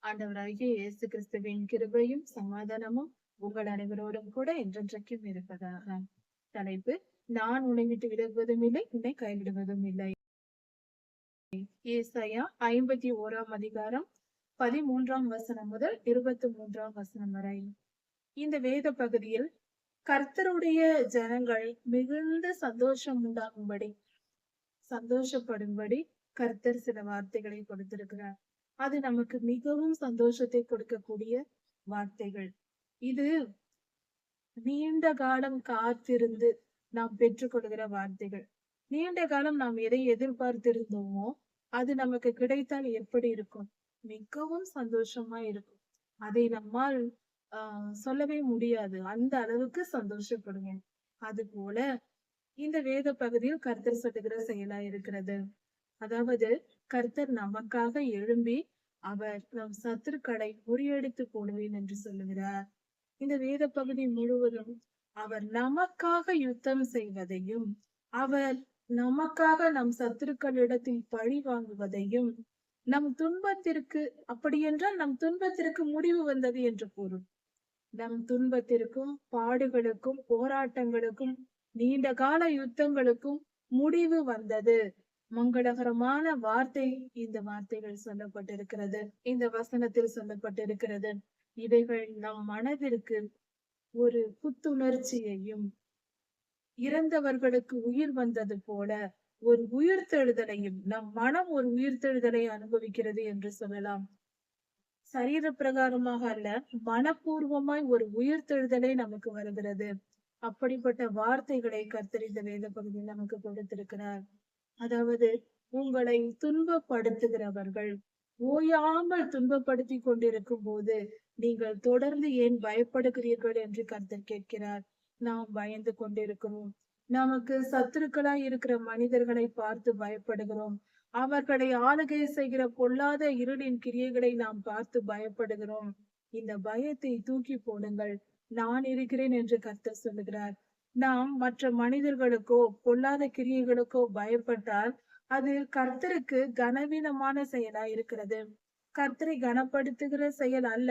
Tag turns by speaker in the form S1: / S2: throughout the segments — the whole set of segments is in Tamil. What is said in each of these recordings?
S1: ஆண்டவராகிய இயேசு கிறிஸ்துவின் கிருபையும் சமாதானமும் உங்கள் அனைவரோடும் கூட என்றென்றைக்கும் இருப்பதாக. தலைப்பு: நான் உன்னை விட்டு விலகுவதும் இல்லை, உன்னை கைவிடுவதும் இல்லை. ஏசாயா 51ஆம் அதிகாரம் 13ஆம் வசனம் முதல் 23ஆம் வசனம் வரை. இந்த வேத பகுதியில் கர்த்தருடைய ஜனங்கள் மிகுந்த சந்தோஷப்படும்படி கர்த்தர் சில வார்த்தைகளை கொடுத்திருக்கிறார். அது நமக்கு மிகவும் சந்தோஷத்தை கொடுக்கக்கூடிய வார்த்தைகள். இது நீண்ட காலம் காத்திருந்து நாம் பெற்றுக்கொள்கிற வார்த்தைகள். நீண்ட காலம் நாம் எதை எதிர்பார்த்திருந்தோமோ அது நமக்கு கிடைத்தால் எப்படி இருக்கும்? மிகவும் சந்தோஷமா இருக்கும். அதை நம்மால் சொல்லவே முடியாது. அந்த அளவுக்கு சந்தோஷப்படுவேன். அது போல இந்த வேத பகுதியில் கர்த்தர் சொல்லுகிற செயலா இருக்கிறது. அதாவது கர்த்தர் நமக்காக எழும்பி அவர் நம் சத்துருக்களை முறியடித்து போடுவேன் என்று சொல்லுகிறார். இந்த வேத பகுதி முழுவதும் அவர் நமக்காக யுத்தம் செய்வதையும், அவர் நமக்காக நம் சத்துருக்களிடத்தில் பழி வாங்குவதையும், நம் துன்பத்திற்கு அப்படியென்றால் நம் துன்பத்திற்கு முடிவு வந்தது என்று பொருள். நம் துன்பத்திற்கும் பாடுகளுக்கும் போராட்டங்களுக்கும் நீண்ட கால யுத்தங்களுக்கும் முடிவு வந்தது. மங்களகரமான வார்த்தை இந்த வார்த்தைகள் சொல்லப்பட்டிருக்கிறது. இந்த வசனத்தில் சொல்லப்பட்டிருக்கிறது. இவைகள் நம் மனதிற்கு ஒரு புத்துணர்ச்சியையும், இறந்தவர்களுக்கு உயிர் வந்தது போல ஒரு உயிர்த்தெழுதலையும், நம் மனம் ஒரு உயிர்த்தெழுதலை அனுபவிக்கிறது என்று சொல்லலாம். சரீர பிரகாரமாக அல்ல, மனப்பூர்வமாய் ஒரு உயிர்த்தெழுதலை நமக்கு வருகிறது. அப்படிப்பட்ட வார்த்தைகளை கர்த்தர் இந்த வேத பகுதியில் நமக்கு கொடுத்திருக்கிறார். அதாவது உங்களை துன்பப்படுத்துகிறவர்கள் ஓயாமல் துன்பப்படுத்தி கொண்டிருக்கும் போது நீங்கள் தொடர்ந்து ஏன் பயப்படுகிறீர்கள் என்று கர்த்தர் கேட்கிறார். நாம் பயந்து கொண்டிருக்கிறோம். நமக்கு சத்துருக்களாய் இருக்கிற மனிதர்களை பார்த்து பயப்படுகிறோம். அவர்களை ஆளுகை செய்கிற பொல்லாத இருளின் கிரியைகளை நாம் பார்த்து பயப்படுகிறோம். இந்த பயத்தை தூக்கி போடுங்கள், நான் இருக்கிறேன் என்று கர்த்தர் சொல்லுகிறார். நாம் மற்ற மனிதர்களுக்கோ பொல்லாத கிரியைகளுக்கோ பயப்பட்டால் அது கர்த்தருக்கு கனவீனமான செயலா இருக்கிறது. கர்த்தரை கனப்படுத்துகிற செயல் அல்ல.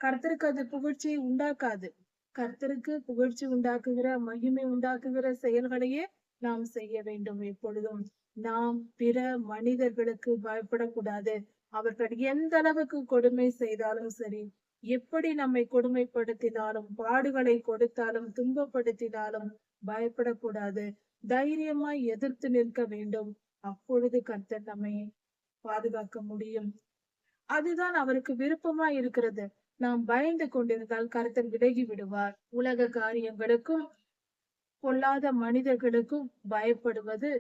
S1: கர்த்தருக்கு அது புகழ்ச்சியை உண்டாக்காது. கர்த்தருக்கு புகழ்ச்சி உண்டாக்குகிற, மகிமை உண்டாக்குகிற செயல்களையே நாம் செய்ய வேண்டும். எப்பொழுதும் நாம் பிற மனிதர்களுக்கு பயப்படக்கூடாது. அவர்கள் எந்த அளவுக்கு கொடுமை செய்தாலும் சரி, எப்படி நம்மை கொடுமைப்படுத்தினாலும், பாடுகளை கொடுத்தாலும், துன்பப்படுத்தினாலும் பயப்படக்கூடாது. தைரியமாய் எதிர்த்து நிற்க வேண்டும். அப்பொழுது கர்த்தர் நம்மை பாதுகாக்க முடியும். அதுதான் அவருக்கு விருப்பமா இருக்கிறது. நாம் பயந்து கொண்டிருந்தால் கர்த்தர் விலகி விடுவார். உலக காரியங்களுக்கும் பொல்லாத மனிதர்களுக்கும் பயப்படுவது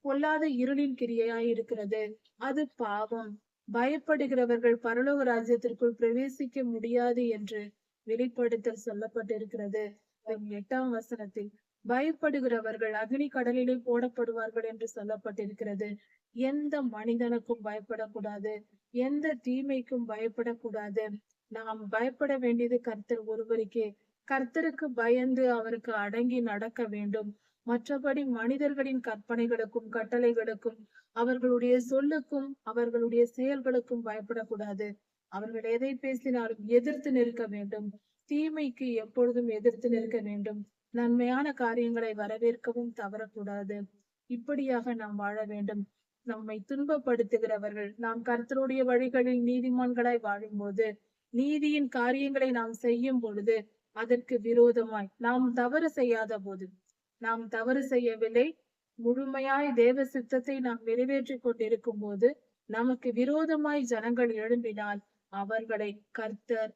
S1: பொல்லாத இருளின் கிரியையாய் இருக்கிறது. அது பாவம். பயப்படுகிறவர்கள் பரலோக ராஜ்யத்திற்குள் பிரவேசிக்க முடியாது என்று வெளிப்படுத்தல் சொல்லப்பட்டிருக்கிறது. 8ஆம் வசனத்தில் பயப்படுகிறவர்கள் அக்னி கடலிலே போடப்படுவார்கள் என்று சொல்லப்பட்டிருக்கிறது. எந்த மனிதனுக்கும் பயப்படக்கூடாது. எந்த தீமைக்கும் பயப்படக்கூடாது. நாம் பயப்பட வேண்டியது கர்த்தர் ஒருவருக்கே. கர்த்தருக்கு பயந்து அவருக்கு அடங்கி நடக்க வேண்டும். மற்றபடி மனிதர்களின் கற்பனைகளுக்கும் கட்டளைகளுக்கும் அவர்களுடைய சொல்லுக்கும் அவர்களுடைய செயல்களுக்கும் பயப்படக்கூடாது. அவர்கள் எதை பேசினாலும் எதிர்த்து நிற்க வேண்டும். தீமைக்கு எப்பொழுதும் எதிர்த்து நிற்க வேண்டும். நன்மையான காரியங்களை வரவேற்கவும் தவறக்கூடாது. இப்படியாக நாம் வாழ வேண்டும். நம்மை துன்பப்படுத்துகிறவர்கள் நாம் கர்த்தருடைய வழிகளில் நீதிமான்களாய் வாழும்போது, நீதியின் காரியங்களை நாம் செய்யும் பொழுது, அதற்கு விரோதமாய் நாம் தவறு செய்யாத போது, நாம் தவறு செய்யவில்லை, முழுமையாய் தேவ சித்தத்தை நாம் நிறைவேற்றிக் கொண்டிருக்கும் போது நமக்கு விரோதமாய் ஜனங்கள் எழும்பினால் அவர்களை கர்த்தர்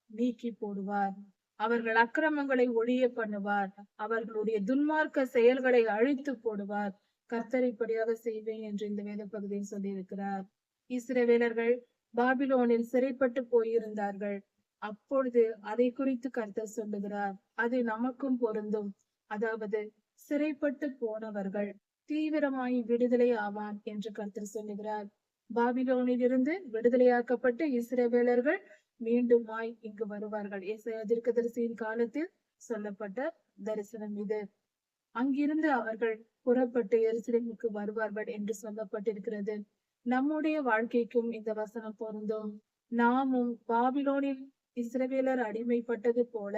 S1: நீக்கி போடுவார். அவர்கள் அக்கிரமங்களை ஒழிய பண்ணுவார். அவர்களுடைய துன்மார்க்க செயல்களை அழித்து போடுவார். கர்த்தர் இப்படியாக செய்வேன் என்று இந்த வேத பகுதியில் சொல்லியிருக்கிறார். இஸ்ரவேலர்கள் பாபிலோனில் சிறைப்பட்டு போயிருந்தார்கள். அப்பொழுது அதை குறித்து கர்த்தர் சொல்லுகிறார். அது நமக்கும் பொருந்தும். அதாவது சிறைப்பட்டு போனவர்கள் தீவிரமாய் விடுதலை ஆவான் என்று கர்த்தர் சொல்லுகிறார். பாபிலோனில் இருந்து விடுதலையாக்கப்பட்டு இஸ்ரவேலர்கள் மீண்டுமாய் இங்கு வருவார்கள். ஏசாயா தீர்க்கதரிசியின் காலத்தில் சொல்லப்பட்ட தரிசனம் இது. அங்கிருந்து அவர்கள் புறப்பட்டு எருசலேமுக்கு வருவார்கள் என்று சொல்லப்பட்டிருக்கிறது. நம்முடைய வாழ்க்கைக்கும் இந்த வசனம் பொருந்தும். நாமும் பாபிலோனில் இஸ்ரவேலர் அடிமைப்பட்டது போல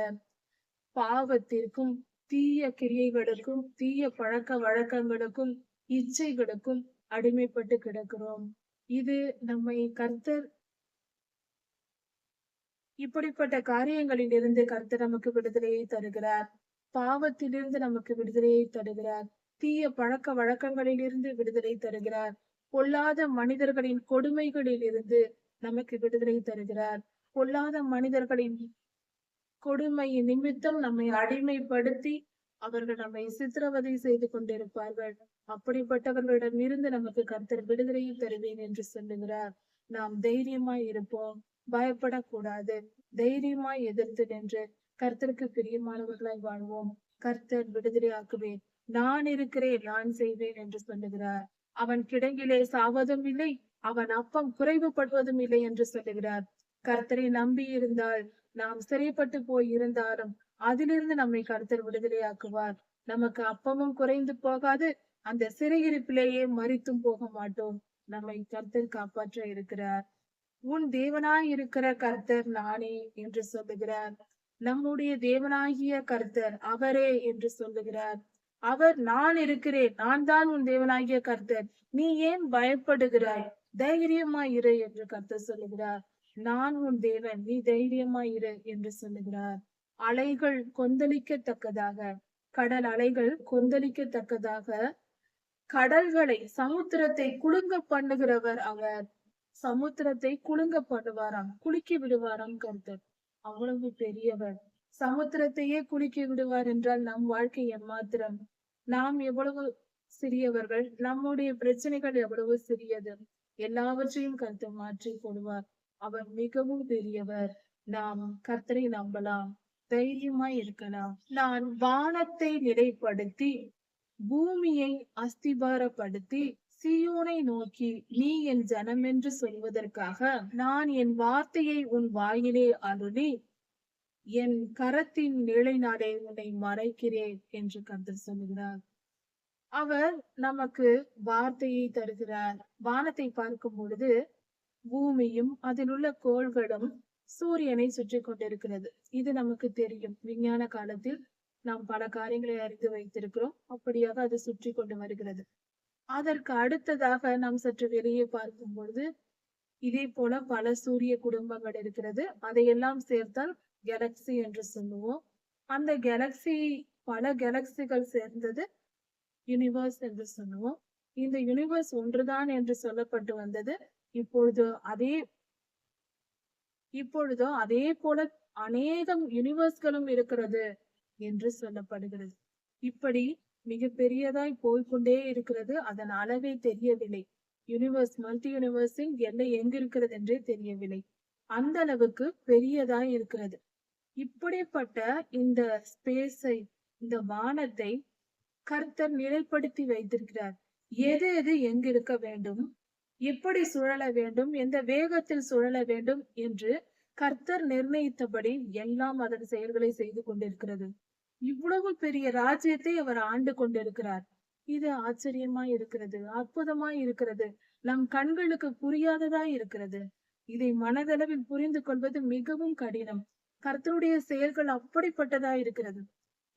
S1: பாவத்திற்கும் தீய கிரியைகளுக்கும் தீய பழக்க வழக்கங்களுக்கும் இச்சைகளுக்கும் அடிமைப்பட்டு கிடக்கிறோம். இது நம்மை கர்த்தர் இப்படிப்பட்ட காரியங்களில் இருந்து கர்த்தர் நமக்கு விடுதலையை தருகிறார். பாவத்திலிருந்து நமக்கு விடுதலையை தருகிறார். தீய பழக்க வழக்கங்களில் இருந்து விடுதலை தருகிறார். பொல்லாத மனிதர்களின் கொடுமைகளில் இருந்து நமக்கு விடுதலை தருகிறார். பொல்லாத மனிதர்களின் கொடுமை நிமித்தம் நம்மை அடிமைப்படுத்தி அவர்கள் நம்மை சித்திரவதை செய்து கொண்டிருப்பார்கள். அப்படிப்பட்டவர்களிடம் இருந்து நமக்கு கர்த்தர் விடுதலையை தருவேன் என்று சொல்லுகிறார். நாம் தைரியமாய் இருப்போம், பயப்படக்கூடாது. தைரியமாய் எதிர்த்து நின்று கர்த்தருக்கு பிரியமானவர்களாய் வாழ்வோம். கர்த்தர் விடுதலை ஆக்குவேன், நான் இருக்கிறேன், நான் செய்வேன் என்று சொல்லுகிறார். அவன் கிடங்கிலே சாவதும் இல்லை, அவன் அப்பம் குறைவுபடுவதும் இல்லை என்று சொல்லுகிறார். கர்த்தரை நம்பி இருந்தால் நாம் சிறைப்பட்டு போய் இருந்தாலும் அதிலிருந்து நம்மை கர்த்தர் விடுதலையாக்குவார். நமக்கு அப்பமும் குறைந்து போகாது, அந்த சிறையிருப்பிலேயே மரித்தும் போக மாட்டோம். நம்மை கர்த்தர் காப்பாற்ற இருக்கிறார். உன் தேவனாய் இருக்கிற கர்த்தர் நானே என்று சொல்லுகிறார். நம்முடைய தேவனாகிய கர்த்தர் அவரே என்று சொல்லுகிறார். அவர் நான் இருக்கிறேன், நான் தான் உன் தேவனாகிய கர்த்தர், நீ ஏன் பயப்படுகிறாய், தைரியமாய் இரு என்று கர்த்தர் சொல்லுகிறார். நான் உன் தேவன், நீ தைரியமாய் இரு என்று சொல்லுகிறார். அலைகள் கொந்தளிக்கத்தக்கதாக, கடல் அலைகள் கொந்தளிக்கத்தக்கதாக கடல்களை சமுத்திரத்தை குலுங்க பண்ணுகிறவர் அவர். சமுத்திரத்தை குலுங்க பண்ணுவாராம், குலுக்கி விடுவாராம் கர்த்தர். அவ்வளவு பெரியவர். சமுத்திரத்தையே குலுக்கி விடுவார் என்றால் நம் வாழ்க்கை எம்மாத்திரம்? நாம் எவ்வளவு சிறியவர்கள், நம்முடைய பிரச்சனைகள் எவ்வளவு சிறியது. எல்லாவற்றையும் கர்த்தர் மாற்றி போடுவார். அவர் மிகவும் பெரியவர். நாம் கர்த்தரை நம்பலாம், தைரியமாய் இருக்கலாம். நான் வானத்தை நிலைப்படுத்தி பூமியை அஸ்திபாரப்படுத்தி சீயோனை நோக்கி நீ என் ஜனம் என்று சொல்வதற்காக நான் என் வார்த்தையை உன் வாயிலே அருளி என் கரத்தின் நிழலினாலே உன்னை மறைக்கிறேன் என்று கர்த்தர் சொல்லுகிறார். அவர் நமக்கு வார்த்தையை தருகிறார். வானத்தை பார்க்கும் பொழுது பூமியும் அதில் உள்ள கோள்களும் சூரியனை சுற்றி கொண்டிருக்கிறது. இது நமக்கு தெரியும். விஞ்ஞான காலத்தில் நாம் பல காரியங்களை அறிந்து வைத்திருக்கிறோம். அப்படியாக அது சுற்றி கொண்டு வருகிறது. அதற்கு அடுத்ததாக நாம் சற்று வெளியே பார்க்கும் பொழுது இதே போல பல சூரிய குடும்பங்கள் இருக்கிறது. அதையெல்லாம் சேர்த்தால் கேலக்சி என்று சொல்லுவோம். அந்த கேலக்சி, பல கேலக்சிகள் சேர்ந்தது யூனிவர்ஸ் என்று சொல்லுவோம். இந்த யூனிவர்ஸ் ஒன்றுதான் என்று சொல்லப்பட்டு வந்தது. இப்பொழுதோ அதே போல அநேகம் யூனிவர்ஸ்களும் இருக்கிறது என்று சொல்லப்படுகிறது. இப்படி மிக பெரியதாய் போய்கொண்டே இருக்கிறது. அதன் அளவே தெரியவில்லை. யூனிவர்ஸ், மல்டி யூனிவர்ஸின் எல்லை எங்க இருக்கிறது என்றே தெரியவில்லை. அந்த அளவுக்கு பெரியதாய் இருக்கிறது. இப்படிப்பட்ட இந்த ஸ்பேஸை, இந்த வானத்தை கர்த்தர் நிலைப்படுத்தி வைத்திருக்கிறார். எது எது எங்கு இருக்க வேண்டும், எப்படி சுழல வேண்டும், எந்த வேகத்தில் சுழல வேண்டும் என்று கர்த்தர் நிர்ணயித்தபடி எல்லாம் அதன் செயல்களை செய்து கொண்டிருக்கிறது. இவ்வளவு பெரிய ராஜ்யத்தை அவர் ஆண்டு கொண்டிருக்கிறார். இது ஆச்சரியமாய் இருக்கிறது, அற்புதமாய் இருக்கிறது, நம் கண்களுக்கு புரியாததாய் இருக்கிறது. இதை மனதளவில் புரிந்து கொள்வது மிகவும் கடினம். கர்த்தருடைய செயல்கள் அப்படிப்பட்டதாய் இருக்கிறது.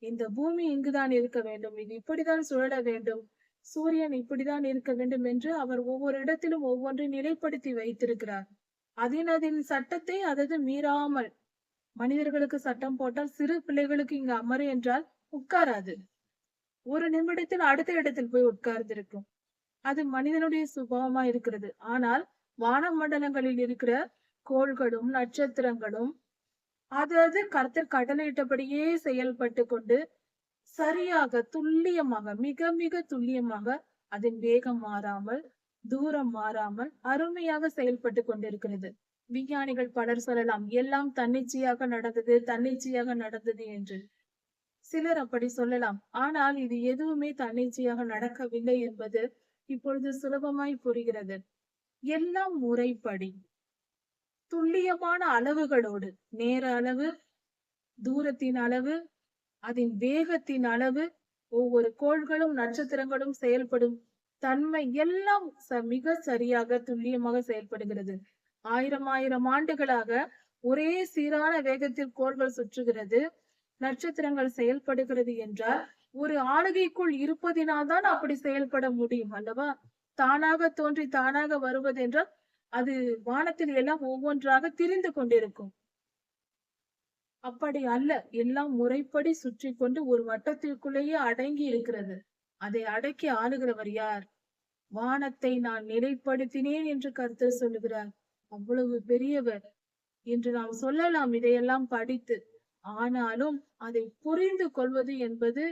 S1: இந்த பூமி இங்குதான் இருக்க வேண்டும், இது இப்படிதான் சுழல வேண்டும், சூரியன் இப்படிதான் இருக்க வேண்டும் என்று அவர் ஒவ்வொரு இடத்திலும் ஒவ்வொன்றை நிலைப்படுத்தி வைத்திருக்கிறார். அதின் சட்டத்தை அதது மீறாமல். மனிதர்களுக்கு சட்டம் போட்டால் சிறு பிள்ளைகளுக்கு இங்கு அமரு என்றால் உட்காராது. ஒரு நிமிடத்தில் அடுத்த இடத்தில் போய் உட்கார்ந்திருக்கும். அது மனிதனுடைய சுபாவமா இருக்கிறது. ஆனால் வானமண்டலங்களில் இருக்கிற கோள்களும் நட்சத்திரங்களும் அதாவது கர்த்தர் கடலிட்டபடியே செயல்பட்டு கொண்டு சரியாக துல்லியமாக, மிக மிக துல்லியமாக அதன் வேகம் மாறாமல், தூரம் மாறாமல் அருமையாக செயல்பட்டு கொண்டிருக்கிறது. விஞ்ஞானிகள் பலர் சொல்லலாம் எல்லாம் தன்னிச்சையாக நடந்தது, தன்னிச்சையாக நடந்தது என்று. சிலர் அப்படி சொல்லலாம். ஆனால் இது எதுவுமே தன்னிச்சையாக நடக்கவில்லை என்பது இப்பொழுது சுலபமாய் புரிகிறது. எல்லாம் முறைப்படி, துல்லியமான அளவுகளோடு, நேர அளவு, தூரத்தின் அளவு, அதன் வேகத்தின் அளவு, ஒவ்வொரு கோள்களும் நட்சத்திரங்களும் செயல்படும் தன்மை எல்லாம் மிக சரியாக துல்லியமாக செயல்படுகிறது. ஆயிரம் ஆயிரம் ஆண்டுகளாக ஒரே சீரான வேகத்தில் கோள்கள் சுற்றுகிறது, நட்சத்திரங்கள் செயல்படுகிறது என்றால் ஒரு ஆளுகைக்குள் இருப்பதினால் தான் அப்படி செயல்பட முடியும் அல்லவா? தானாக தோன்றி தானாக வருவது என்றால் அது வானத்தில் எல்லாம் ஒவ்வொன்றாக திரிந்து கொண்டிருக்கும். அப்படி அல்ல. எல்லாம் முறைப்படி சுற்றி கொண்டு ஒரு வட்டத்திற்குள்ளேயே அடங்கி இருக்கிறது. அதை அடக்கி ஆளுகிறவர் யார்? வானத்தை நான் நிலைப்படுத்தினேன் என்று கர்த்தர் சொல்லுகிறார். அவ்வளவு பெரியவர் என்று நாம் சொல்லலாம் இதையெல்லாம் படித்து. ஆனாலும் அதை புரிந்து கொள்வது என்பது,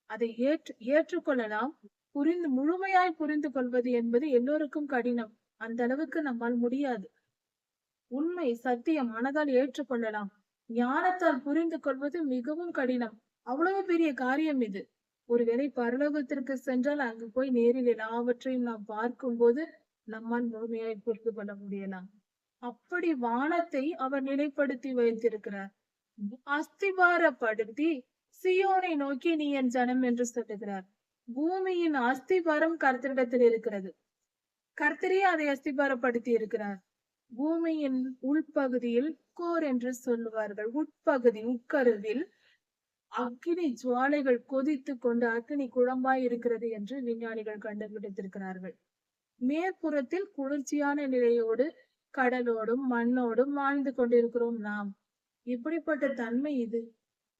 S1: அதை ஏற்றுக்கொள்ளலாம். முழுமையாய் புரிந்து கொள்வது என்பது எல்லோருக்கும் கடினம். அந்த அளவுக்கு நம்மால் முடியாது. உண்மை சத்தியம் மனதால் ஏற்றுக்கொள்ளலாம். ஞானத்தால் புரிந்து கொள்வது மிகவும் கடினம். அவ்வளவு பெரிய காரியம் இது. ஒருவேளை பரலோகத்திற்கு சென்றால் அங்கு போய் நேரில் எல்லாவற்றையும் நாம் பார்க்கும்போது நம்மால் முழுமையாய் புரிந்து கொள்ள முடியலாம். அப்படி வானத்தை அவர் நிலைப்படுத்தி வைத்திருக்கிறார். அஸ்திபாரப்படுத்தி சியோனை நோக்கி நீ என் ஜனம் என்று சொல்லுகிறார். பூமியின் அஸ்திபாரம் கர்த்தரிடத்தில் இருக்கிறது. கர்த்தரே அதை அஸ்திபாரப்படுத்தி இருக்கிறார். பூமியின் உள்பகுதியில் கோர் என்று சொல்லுவார்கள். உட்பகுதி உட்கருவில் அக்னி ஜுவாலைகள் கொதித்து கொண்டு அக்னி குழம்பாய் இருக்கிறது என்று விஞ்ஞானிகள் கண்டுபிடித்திருக்கிறார்கள். மேற்புறத்தில் குளிர்ச்சியான நிலையோடு கடலோடும் மண்ணோடும் வாழ்ந்து கொண்டிருக்கிறோம் நாம். இப்படிப்பட்ட தன்மை இது.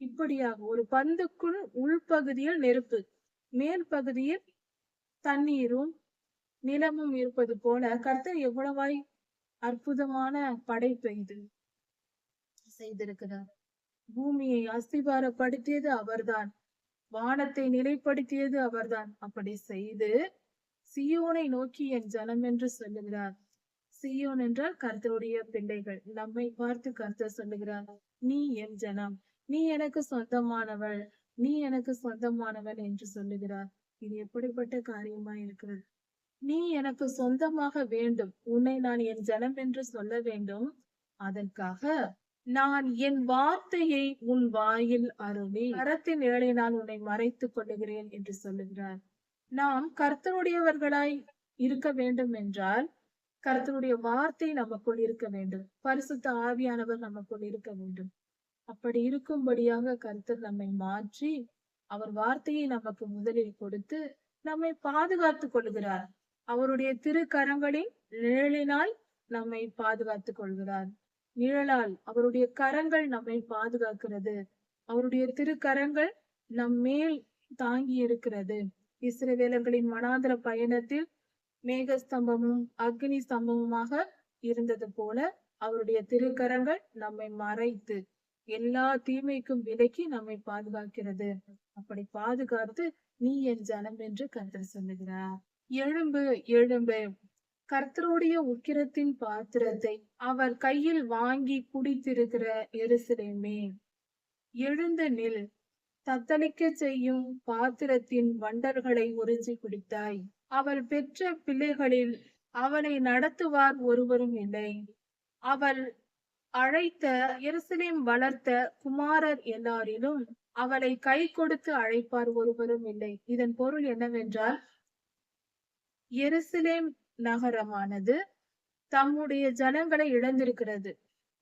S1: இப்படியாக ஒரு பந்துக்குள் உள்பகுதியில் நெருப்பு, மேல் பகுதியில் தண்ணீரும் நிலமும் இருப்பது போல கர்த்தர் எவ்வளவாய் அற்புதமான படைப்பை இது செய்திருக்கிறார். பூமியை அஸ்திபாரப்படுத்தியது அவர்தான். வானத்தை நிலைப்படுத்தியது அவர்தான். அப்படி செய்து சியோனை நோக்கி என் ஜனம் என்று சொல்லுகிறார். சியோன் என்றால் கர்த்தருடைய பிள்ளைகள். நம்மை பார்த்து கர்த்தர் சொல்லுகிறார், நீ என் ஜனம், நீ எனக்கு சொந்தமானவள், நீ எனக்கு சொந்தமானவன் என்று சொல்லுகிறார். இது எப்படிப்பட்ட காரியமா இருக்கிறது? நீ எனக்கு சொந்தமாக வேண்டும், உன்னை நான் என் ஜனம் என்று சொல்ல வேண்டும். அதற்காக நான் என் வார்த்தையை உன் வாயில் அருளி கரத்தின் நிழலினால் உன்னை மறைத்துக் கொள்ளுகிறேன் என்று சொல்லுகிறார். நாம் கர்த்தருடையவர்களாய் இருக்க வேண்டும் என்றால் கர்த்தருடைய வார்த்தை நமக்குள் இருக்க வேண்டும். பரிசுத்த ஆவியானவர் நமக்குள் இருக்க வேண்டும். அப்படி இருக்கும்படியாக கர்த்தர் நம்மை மாற்றி அவர் வார்த்தையை நமக்கு முதலில் கொடுத்து நம்மை பாதுகாத்துக் கொள்கிறார். அவருடைய திருக்கரங்களின் நிழலினால் நம்மை பாதுகாத்துக் கொள்கிறார். நிழலால் அவருடைய கரங்கள் நம்மை பாதுகாக்கிறது. அவருடைய திருக்கரங்கள் நம் மேல் தாங்கி இருக்கிறது. இஸ்ரவேலர்களின் வனாந்திர பயணத்தில் மேகஸ்தம்பமும் அக்னி ஸ்தம்பமுமாக இருந்தது போல அவருடைய திருக்கரங்கள் நம்மை மறைத்து எல்லா தீமைக்கும் விலக்கி நம்மை பாதுகாக்கிறது. அப்படி பாதுகாத்து நீ என் ஜனம் என்று கர்த்தர் சொல்லுகிறார். எழும்பு எழும்பு, கர்த்தருடைய உக்கிரத்தின் பாத்திரத்தை அவர் கையில் வாங்கி குடித்திருக்கிற எருசலேமே, எழுந்து நில். தத்தளிக்க செய்யும் பாத்திரத்தின் வண்டர்களை உறிஞ்சி குடித்தாய். அவள் பெற்ற பிள்ளைகளில் அவளை நடத்துவார் ஒருவரும் இல்லை. அவள் அழைத்த எருசலேம் வளர்த்த குமாரர் எல்லாரிலும் அவளை கை கொடுத்து அழைப்பார் ஒருவரும் இல்லை. இதன் பொருள் என்னவென்றால், எருசலேம் நகரமானது தம்முடைய ஜனங்களை இழந்திருக்கிறது.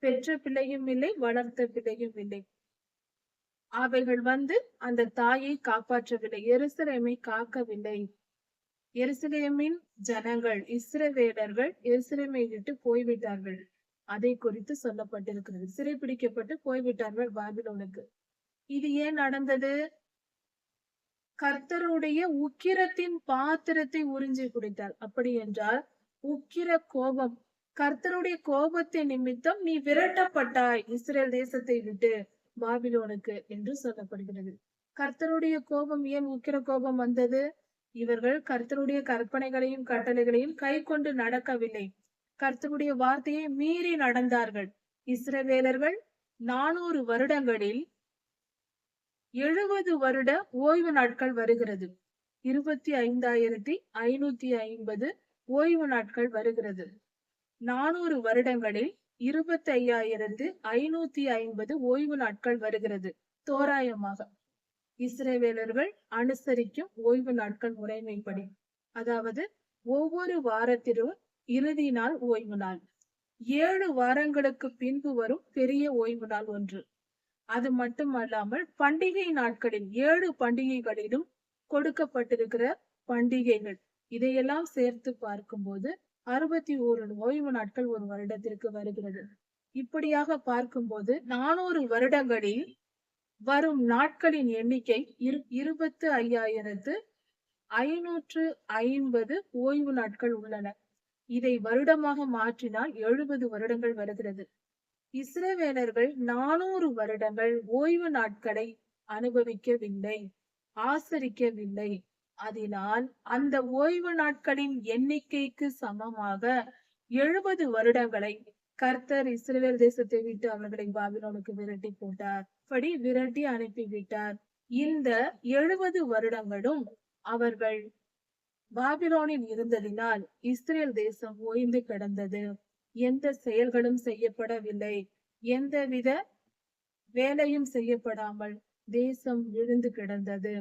S1: பெற்ற பிள்ளையும் இல்லை, வளர்த்த பிள்ளையும் இல்லை. அவைகள் வந்து அந்த தாயை காப்பாற்றவில்லை, எருசலேமை காக்கவில்லை. எருசலேமின் ஜனங்கள் இஸ்ரவேலர்கள் எருசலேமை விட்டு போய்விட்டார்கள். அதை குறித்து சொல்லப்பட்டிருக்கிறது. சிறைப்பிடிக்கப்பட்டு போய்விட்டார்கள் பாபிலோனுக்கு. இது ஏன் நடந்தது? கர்த்தருடைய உக்கிரத்தின் பாத்திரத்தை உறிஞ்சி குடித்தார். அப்படி என்றால் உக்கிர கோபம், கர்த்தருடைய கோபத்தின் நிமித்தம் நீ விரட்டப்பட்டாய் இஸ்ரேல் தேசத்தை விட்டு பாபிலோனுக்கு என்று சொல்லப்படுகிறது. கர்த்தருடைய கோபம் ஏன் உக்கிர கோபம் வந்தது? இவர்கள் கர்த்தருடைய கற்பனைகளையும் கட்டளைகளையும் கை கொண்டு நடக்கவில்லை. கர்த்தருடைய வார்த்தையை மீறி நடந்தார்கள். இஸ்ரவேலர்கள் 400 வருடங்களில் 70 வருட ஓய்வு நாட்கள் வருகிறது. 25,550 ஓய்வு நாட்கள் வருகிறது. 400 வருடங்களில் 25,550 ஓய்வு நாட்கள் வருகிறது. தோராயமாக இஸ்ரவேலர்கள் அனுசரிக்கும் ஓய்வு நாட்கள் முறைமைப்படி, அதாவது ஒவ்வொரு வாரத்திலும் இறுதி நாள் ஓய்வு நாள், 7 வாரங்களுக்கு பின்பு வரும் பெரிய ஓய்வு நாள் ஒன்று. அது மட்டுமல்லாமல் பண்டிகை நாட்களில் 7 பண்டிகைகளிலும் கொடுக்கப்பட்டிருக்கிற பண்டிகைகள் இதையெல்லாம் சேர்த்து பார்க்கும்போது 61 ஓய்வு நாட்கள் ஒரு வருடத்திற்கு வருகிறது. இப்படியாக பார்க்கும்போது 400 வருடங்களில் வரும் நாட்களின் எண்ணிக்கை 25,550 ஓய்வு நாட்கள் உள்ளன. இதை வருடமாக மாற்றினால் 70 வருடங்கள் வருகிறது. இஸ்ரவேலர்கள் 400 வருடங்கள் ஓய்வு நாட்களை அனுபவிக்கவில்லை, ஆசரிக்கவில்லை. அதனால் அந்த ஓய்வு நாட்களின் எண்ணிக்கைக்கு சமமாக 70 வருடங்களை கர்த்தர் இஸ்ரவேல் தேசத்தை விட்டு அவர்களை பாபிலோனுக்கு விரட்டி போட்டார். அப்படி விரட்டி அனுப்பிவிட்டார். இந்த 70 வருடங்களும் அவர்கள் பாபிலோனில் இருந்ததினால் இஸ்ரேல் தேசம் ஓய்ந்து கிடந்தது. எந்த செயல்களும் செய்யப்படவில்லை, எந்தவித வேலையும் செய்யப்படாமல் தேசம் விழுந்து கிடந்தது,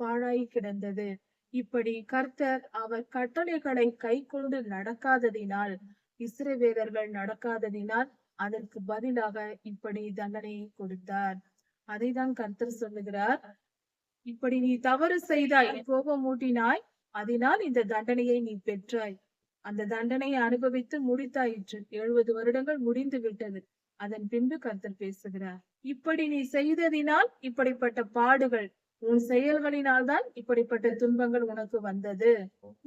S1: பாழாய் கிடந்தது. இப்படி கர்த்தர் அவர் கட்டளைகளை கை கொண்டு நடக்காததினால், இஸ்ரவேலர்கள் நடக்காததினால் அதற்கு பதிலாக இப்படி தண்டனையை கொடுத்தார். அதைதான் கர்த்தர் சொல்லுகிறார், இப்படி நீ தவறு செய்தாய், கோபம் மூட்டினாய், அதனால் இந்த தண்டனையை நீ பெற்றாய். அந்த தண்டனையை அனுபவித்து முடித்தாயிற்று. 70 வருடங்கள் முடிந்து விட்டது. அதன் பின்பு கர்த்தர் பேசுகிறார், இப்படி நீ செய்ததினால் இப்படிப்பட்ட பாடுகள், உன் செயல்களினால் தான் இப்படிப்பட்ட துன்பங்கள் உனக்கு வந்தது.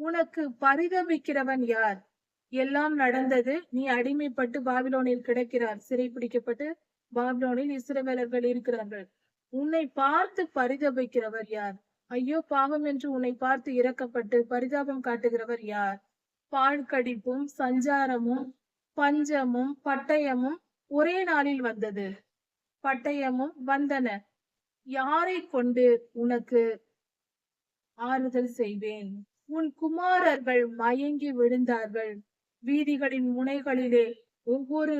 S1: உனக்கு பரிதபிக்கிறவன் யார்? எல்லாம் நடந்தது, நீ அடிமைப்பட்டு பாபிலோனில் கிடக்கிறார், சிறைப்பிடிக்கப்பட்டு பாபிலோனில் இஸ்ரவேலர்கள் இருக்கிறார்கள். உன்னை பார்த்து பரிதபிக்கிறவர் யார்? ஐயோ பாவம் என்று உன்னை பார்த்து இரக்கப்பட்டு பரிதாபம் காட்டுகிறவர் யார்? பாழ்கடிப்பும் சஞ்சாரமும் பஞ்சமும் பட்டயமும் ஒரே நாளில் வந்தது. பட்டயமும் வந்தன. யாரை கொண்டு உனக்கு ஆறுதல் செய்வேன்? உன் குமாரர்கள் மயங்கி விழுந்தார்கள். வீதிகளின் முனைகளிலே, ஒவ்வொரு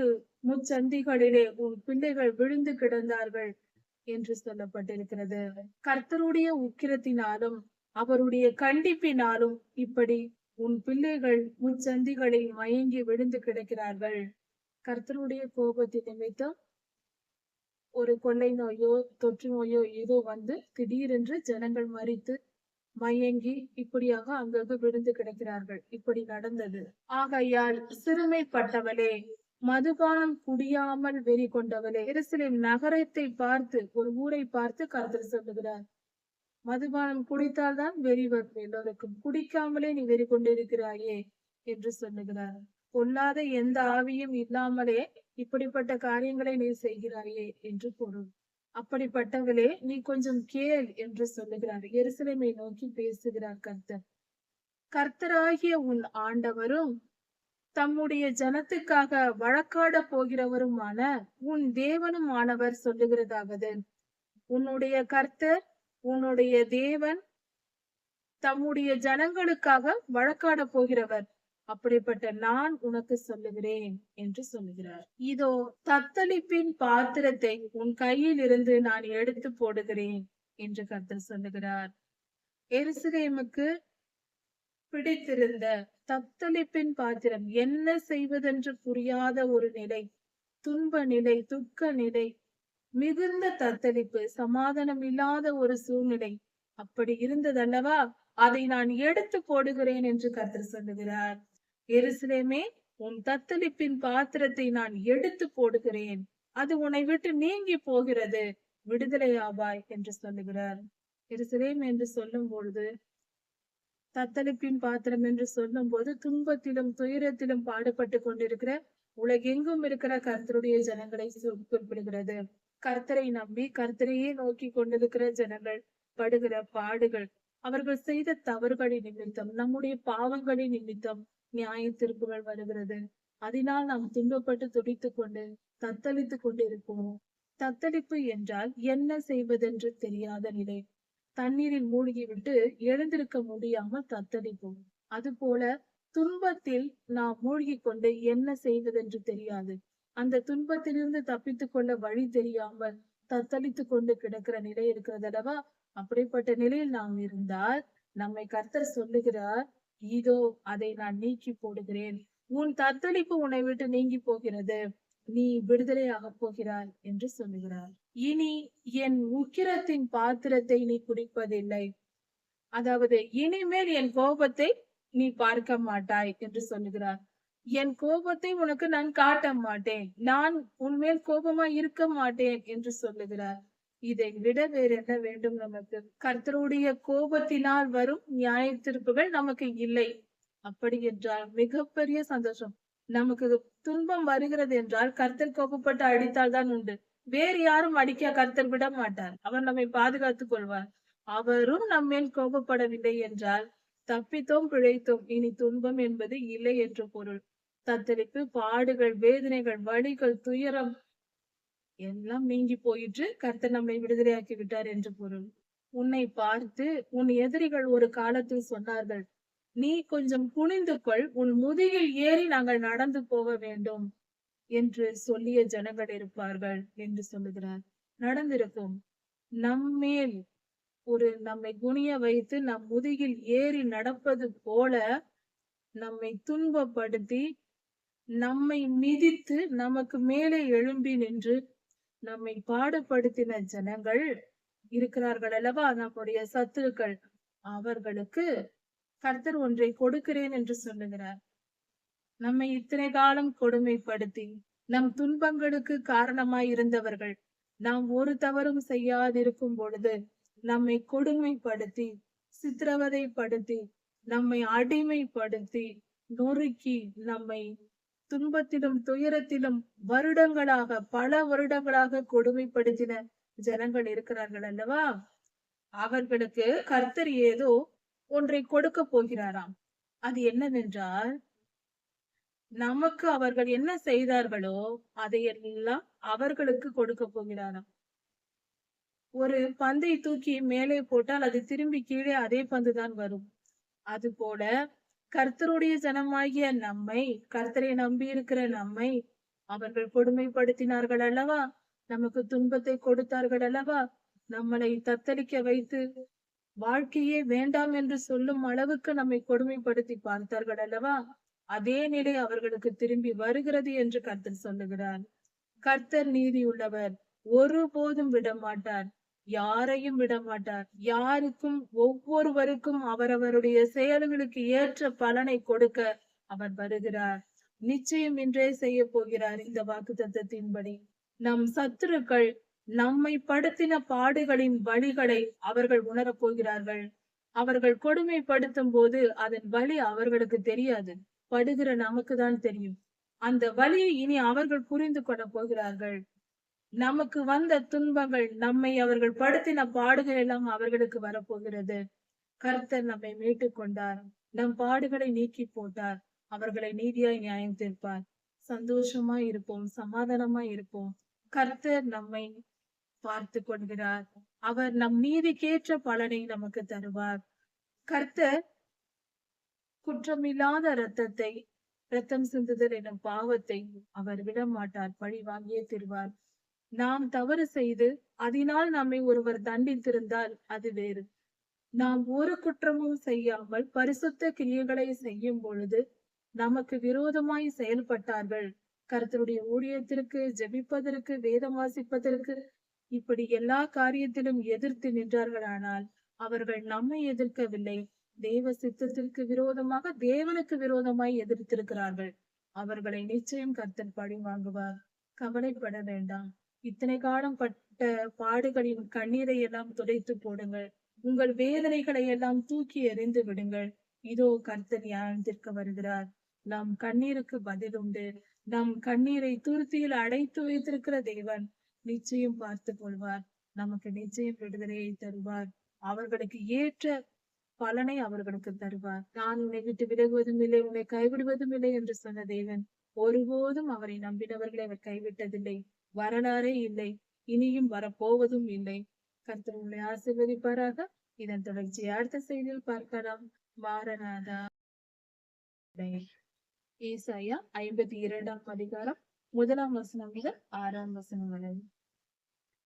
S1: முச்சந்திகளிலே உன் பிள்ளைகள் விழுந்து கிடந்தார்கள் என்று சொல்லப்பட்டிருக்கிறது. கர்த்தருடைய உக்கிரத்தினாலும் அவருடைய கண்டிப்பினாலும் இப்படி உன் பிள்ளைகள் முச்சந்திகளில் மயங்கி விழுந்து கிடக்கிறார்கள். கர்த்தருடைய கோபத்தின் நிமித்தம் ஒரு கொள்ளை நோயோ தொற்று நோயோ ஏதோ வந்து திடீரென்று ஜனங்கள் மரித்து மயங்கி இப்படியாக அங்கங்கு விழுந்து கிடக்கிறார்கள். இப்படி நடந்தது. ஆகையால் சிறுமைப்பட்டவளே, மதுபானம் குடியாமல் வெறி கொண்டவளே, எருசலேம் நகரத்தை பார்த்து, ஒரு ஊரை பார்த்து கர்த்தர் சொல்லுகிறார், மதுபானம் குடித்தால்தான் வெறி வரும் எல்லோருக்கும், குடிக்காமலே நீ வெறி கொண்டிருக்கிறாயே என்று சொல்லுகிறார். பொல்லாத எந்த ஆவியும் இல்லாமலே இப்படிப்பட்ட காரியங்களை நீ செய்கிறாயே என்று பொருள். அப்படிப்பட்டவளே, நீ கொஞ்சம் கேள் என்று சொல்லுகிறார். எருசலேமை நோக்கி பேசுகிறார் கர்த்தர். கர்த்தராகிய உன் ஆண்டவரும் தம்முடைய ஜனத்துக்காக வழக்காட போகிறவருமான உன் தேவனும் ஆனவர் சொல்லுகிறதாவது, உன்னுடைய கர்த்தர், உன்னுடைய தேவன் தம்முடைய ஜனங்களுக்காக வழக்காட போகிறவர். அப்படிப்பட்ட நான் உனக்கு சொல்லுகிறேன் என்று சொல்லுகிறார். இதோ தத்தளிப்பின் பாத்திரத்தை உன் கையில் இருந்து நான் எடுத்து போடுகிறேன் என்று கர்த்தர் சொல்லுகிறார். எருசலேமுக்கு பிடித்திருந்த தத்தளிப்பின் பாத்திரம், என்ன செய்வதென்று புரியாத ஒரு நிலை, துன்ப நிலை, துக்க நிலை, மிகுந்த தத்தளிப்பு, சமாதானம் இல்லாத ஒரு சூழ்நிலை அப்படி இருந்ததல்லவா, அதை நான் எடுத்து போடுகிறேன் என்று கர்த்தர் சொல்லுகிறார். எருசலேமே, உன் தத்தளிப்பின் பாத்திரத்தை நான் எடுத்து போடுகிறேன், அது உன்னை விட்டு நீங்கி போகிறது, விடுதலை ஆவாய் என்று சொல்லுகிறார். எருசலேம் என்று சொல்லும் பொழுது, தத்தளிப்பின் பாத்திரம் என்று சொல்லும் போது, துன்பத்திலும் துயரத்திலும் பாடுபட்டு கொண்டிருக்கிற உலகெங்கும் இருக்கிற கர்த்தருடைய ஜனங்களை குறிப்பிடுகிறது. கர்த்தரை நம்பி கர்த்தரையே நோக்கி கொண்டிருக்கிற ஜனங்கள் படுகிற பாடுகள், அவர்கள் செய்த தவறுகளின் நிமித்தம், நம்முடைய பாவங்களின் நிமித்தம் நியாய தீர்ப்புகள் வருகிறது. அதனால் நாம் துன்பப்பட்டு துடித்துக் கொண்டு தத்தளித்துக் கொண்டு இருப்போம். தத்தளிப்பு என்றால் என்ன செய்வதென்று தெரியாத நிலை. தண்ணீரில் மூழ்கிவிட்டு எழுந்திருக்க முடியாமல் தத்தளிப்போம். அதுபோல துன்பத்தில் நாம் மூழ்கி கொண்டு என்ன செய்வதென்று தெரியாது, அந்த துன்பத்திலிருந்து தப்பித்துக் கொள்ள வழி தெரியாமல் தத்தளித்துக் கொண்டு கிடக்கிற நிலை இருக்கிறது அல்லவா. அப்படிப்பட்ட நிலையில் நாம் இருந்தால் நம்மை கர்த்தர் சொல்லுகிறார், இதோ அதை நான் நீக்கி போடுகிறேன், உன் தத்தளிப்பு உன்னை விட்டு நீங்கி போகிறது, நீ விடுதலையாக போகிறாய் என்று சொல்லுகிறார். இனி என் உக்கிரத்தின் பாத்திரத்தை நீ குடிப்பதில்லை, அதாவது இனிமேல் என் கோபத்தை நீ பார்க்க மாட்டாய் என்று சொல்லுகிறார். என் கோபத்தை உனக்கு நான் காட்ட மாட்டேன், நான் உன்மேல் கோபமாய் இருக்க மாட்டேன் என்று சொல்லுகிறார். இதை விட வேற என்ன வேண்டும் நமக்கு? கர்த்தருடைய கோபத்தினால் வரும் நியாய தீர்ப்புகள் நமக்கு இல்லை. அப்படி என்றால் மிகப்பெரிய சந்தோஷம். நமக்கு துன்பம் வருகிறது என்றால் கர்த்தர் கோபப்பட்டு அடித்தால் தான் உண்டு. வேறு யாரும் அடிக்க கர்த்தர் விட மாட்டார். அவர் நம்மை பாதுகாத்துக் கொள்வார். அவரும் நம்மேல் கோபப்படவில்லை என்றால் தப்பித்தோம் பிழைத்தோம், இனி துன்பம் என்பது இல்லை என்று பொருள். தத்தளிப்பு, பாடுகள், வேதனைகள், வலிகள், துயரம் எல்லாம் நீங்கி போயிற்று, கர்த்தர் நம்மை விடுதலையாக்கி விட்டார் என்று பொருள். உன்னை பார்த்து உன் எதிரிகள் ஒரு காலத்தில் சொன்னார்கள், நீ கொஞ்சம் குனிந்து கொள், உன் முதுகில் ஏறி நாங்கள் நடந்து போக வேண்டும் என்று சொல்லிய ஜனங்கள் இருப்பார்கள் என்று சொல்லுகிறார். நடந்திருக்கும். நம்மேல் நம்மை குனிய வைத்து நம் முதுகில் ஏறி நடப்பது போல நம்மை துன்பப்படுத்தி, நம்மை மிதித்து, நமக்கு மேலே எழும்பி நின்று நம்மை பாடுபடுத்தின ஜனங்கள் இருக்கிறார்கள் அல்லவா, நம்முடைய சத்துருக்கள். அவர்களுக்கு கர்த்தர் ஒன்றை கொடுக்கிறேன் என்று சொல்லுகிறார். நம்மை இத்தனை காலம் கொடுமைப்படுத்தி நம் துன்பங்களுக்கு காரணமாய் இருந்தவர்கள், நாம் ஒரு தவறும் செய்யாதிருக்கும் பொழுது நம்மை கொடுமைப்படுத்தி, சித்திரவதைப்படுத்தி, நம்மை அடிமைப்படுத்தி, நொறுக்கி, நம்மை துன்பத்திலும் துயரத்திலும் வருடங்களாக, பல வருடங்களாக கொடுமைப்படுத்தின ஜனங்கள் இருக்கிறார்கள் அல்லவா, அவர்களுக்கு கர்த்தர் ஏதோ ஒன்றை கொடுக்க போகிறாராம். அது என்னவென்றால், நமக்கு அவர்கள் என்ன செய்தார்களோ அதையெல்லாம் அவர்களுக்கு கொடுக்க போகிறாராம். ஒரு பந்தை தூக்கி மேலே போட்டால் அது திரும்பி கீழே அதே பந்து தான் வரும். அது போல கர்த்தருடைய ஜனமாகிய நம்மை, கர்த்தரை நம்பி இருக்கிற நம்மை அவர்கள் கொடுமைப்படுத்தினார்கள் அல்லவா, நமக்கு துன்பத்தை கொடுத்தார்கள் அல்லவா, நம்மளை தத்தளிக்க வைத்து வாழ்க்கையே வேண்டாம் என்று சொல்லும் அளவுக்கு நம்மை கொடுமைப்படுத்தி பார்த்தார்கள் அல்லவா, அதே நிலை அவர்களுக்கு திரும்பி வருகிறது என்று கர்த்தர் சொல்லுகிறார். கர்த்தர் நீதி உள்ளவர், ஒருபோதும் விட மாட்டார், யாரையும் விட மாட்டார். யாருக்கும், ஒவ்வொருவருக்கும் அவரவருடைய செயல்களுக்கு ஏற்ற பலனை கொடுக்க அவர் வருகிறார். நிச்சயம் இன்றே செய்ய போகிறார். இந்த வாக்குத்தத்தத்தின்படி நம் சத்துருக்கள் நம்மை படுத்தின பாடுகளின் வலிகளை அவர்கள் உணரப் போகிறார்கள். அவர்கள் கொடுமைப்படுத்தும் போது அதன் வலி அவர்களுக்கு தெரியாது, படுகிற நமக்கு தான் தெரியும். அந்த வலியை இனி அவர்கள் புரிந்து கொள்ள போகிறார்கள். நமக்கு வந்த துன்பங்கள், நம்மை அவர்கள் படுத்தின பாடுகள் எல்லாம் அவர்களுக்கு வரப்போகிறது. கர்த்தர் நம்மை மீட்டுக் கொண்டார், நம் பாடுகளை நீக்கி போட்டார், அவர்களை நீதியாய் நியாயம் தீர்ப்பார். சந்தோஷமாய் இருப்போம், சமாதானமாய் இருப்போம். கர்த்தர் நம்மை பார்த்து கொள்கிறார். அவர் நம் நீதிக்கேற்ற பலனை நமக்கு தருவார். கர்த்தர் குற்றமில்லாத ரத்தம் சிந்துதல் எனும் பாவத்தை அவர் விட மாட்டார், பழி வாங்கியே தருவார். நாம் தவறு செய்து அதனால் நம்மை ஒருவர் தண்டித்திருந்தால் அது வேறு. நாம் ஒரு குற்றமும் செய்யாமல் பரிசுத்த கிரியைகளை செய்யும் பொழுது நமக்கு விரோதமாய் செயல்பட்டார்கள், கர்த்தருடைய ஊழியத்திற்கு, ஜெபிப்பதற்கு, வேதம் வாசிப்பதற்கு, இப்படி எல்லா காரியத்திலும் எதிர்த்து நின்றார்களானால் அவர்கள் நம்மை எதிர்க்கவில்லை, தேவ சித்தத்திற்கு விரோதமாக, தேவனுக்கு விரோதமாய் எதிர்த்திருக்கிறார்கள். அவர்களை நிச்சயம் கர்த்தர் பழி வாங்குவார். கவலைப்பட வேண்டாம். இத்தனை காலம் பட்ட பாடுகளின் கண்ணீரை எல்லாம் துடைத்து போடுங்கள். உங்கள் வேதனைகளை எல்லாம் தூக்கி எறிந்து விடுங்கள். இதோ கர்த்தர் நியாயத்திற்கு வருகிறார். நம் கண்ணீருக்கு பதில் உண்டு. நம் கண்ணீரை துருத்தியில் அடைத்து வைத்திருக்கிற தேவன் நிச்சயம் பார்த்து கொள்வார். நமக்கு நிச்சயம் விடுதலையை தருவார். அவர்களுக்கு ஏற்ற பலனை அவர்களுக்கு தருவார். நான் உன்னை விட்டு விலகுவதும் இல்லை, உன்னை கைவிடுவதும் இல்லை என்று சொன்ன தேவன் ஒருபோதும் அவரை நம்பினவர்களை அவர் கைவிட்டதில்லை. வரலாறே இல்லை, இனியும் வரப்போவதும் இல்லை. கர்த்தர் உங்களை ஆசீர்வதிப்பாராக. இதன் தொடர்ச்சியை அடுத்த செய்தியில் பார்க்கலாம். மாரநாதா. ஏசாயா 52ஆம் அதிகாரம் 1ஆம் வசனம் முதல் 6ஆம் வசனம் வரை.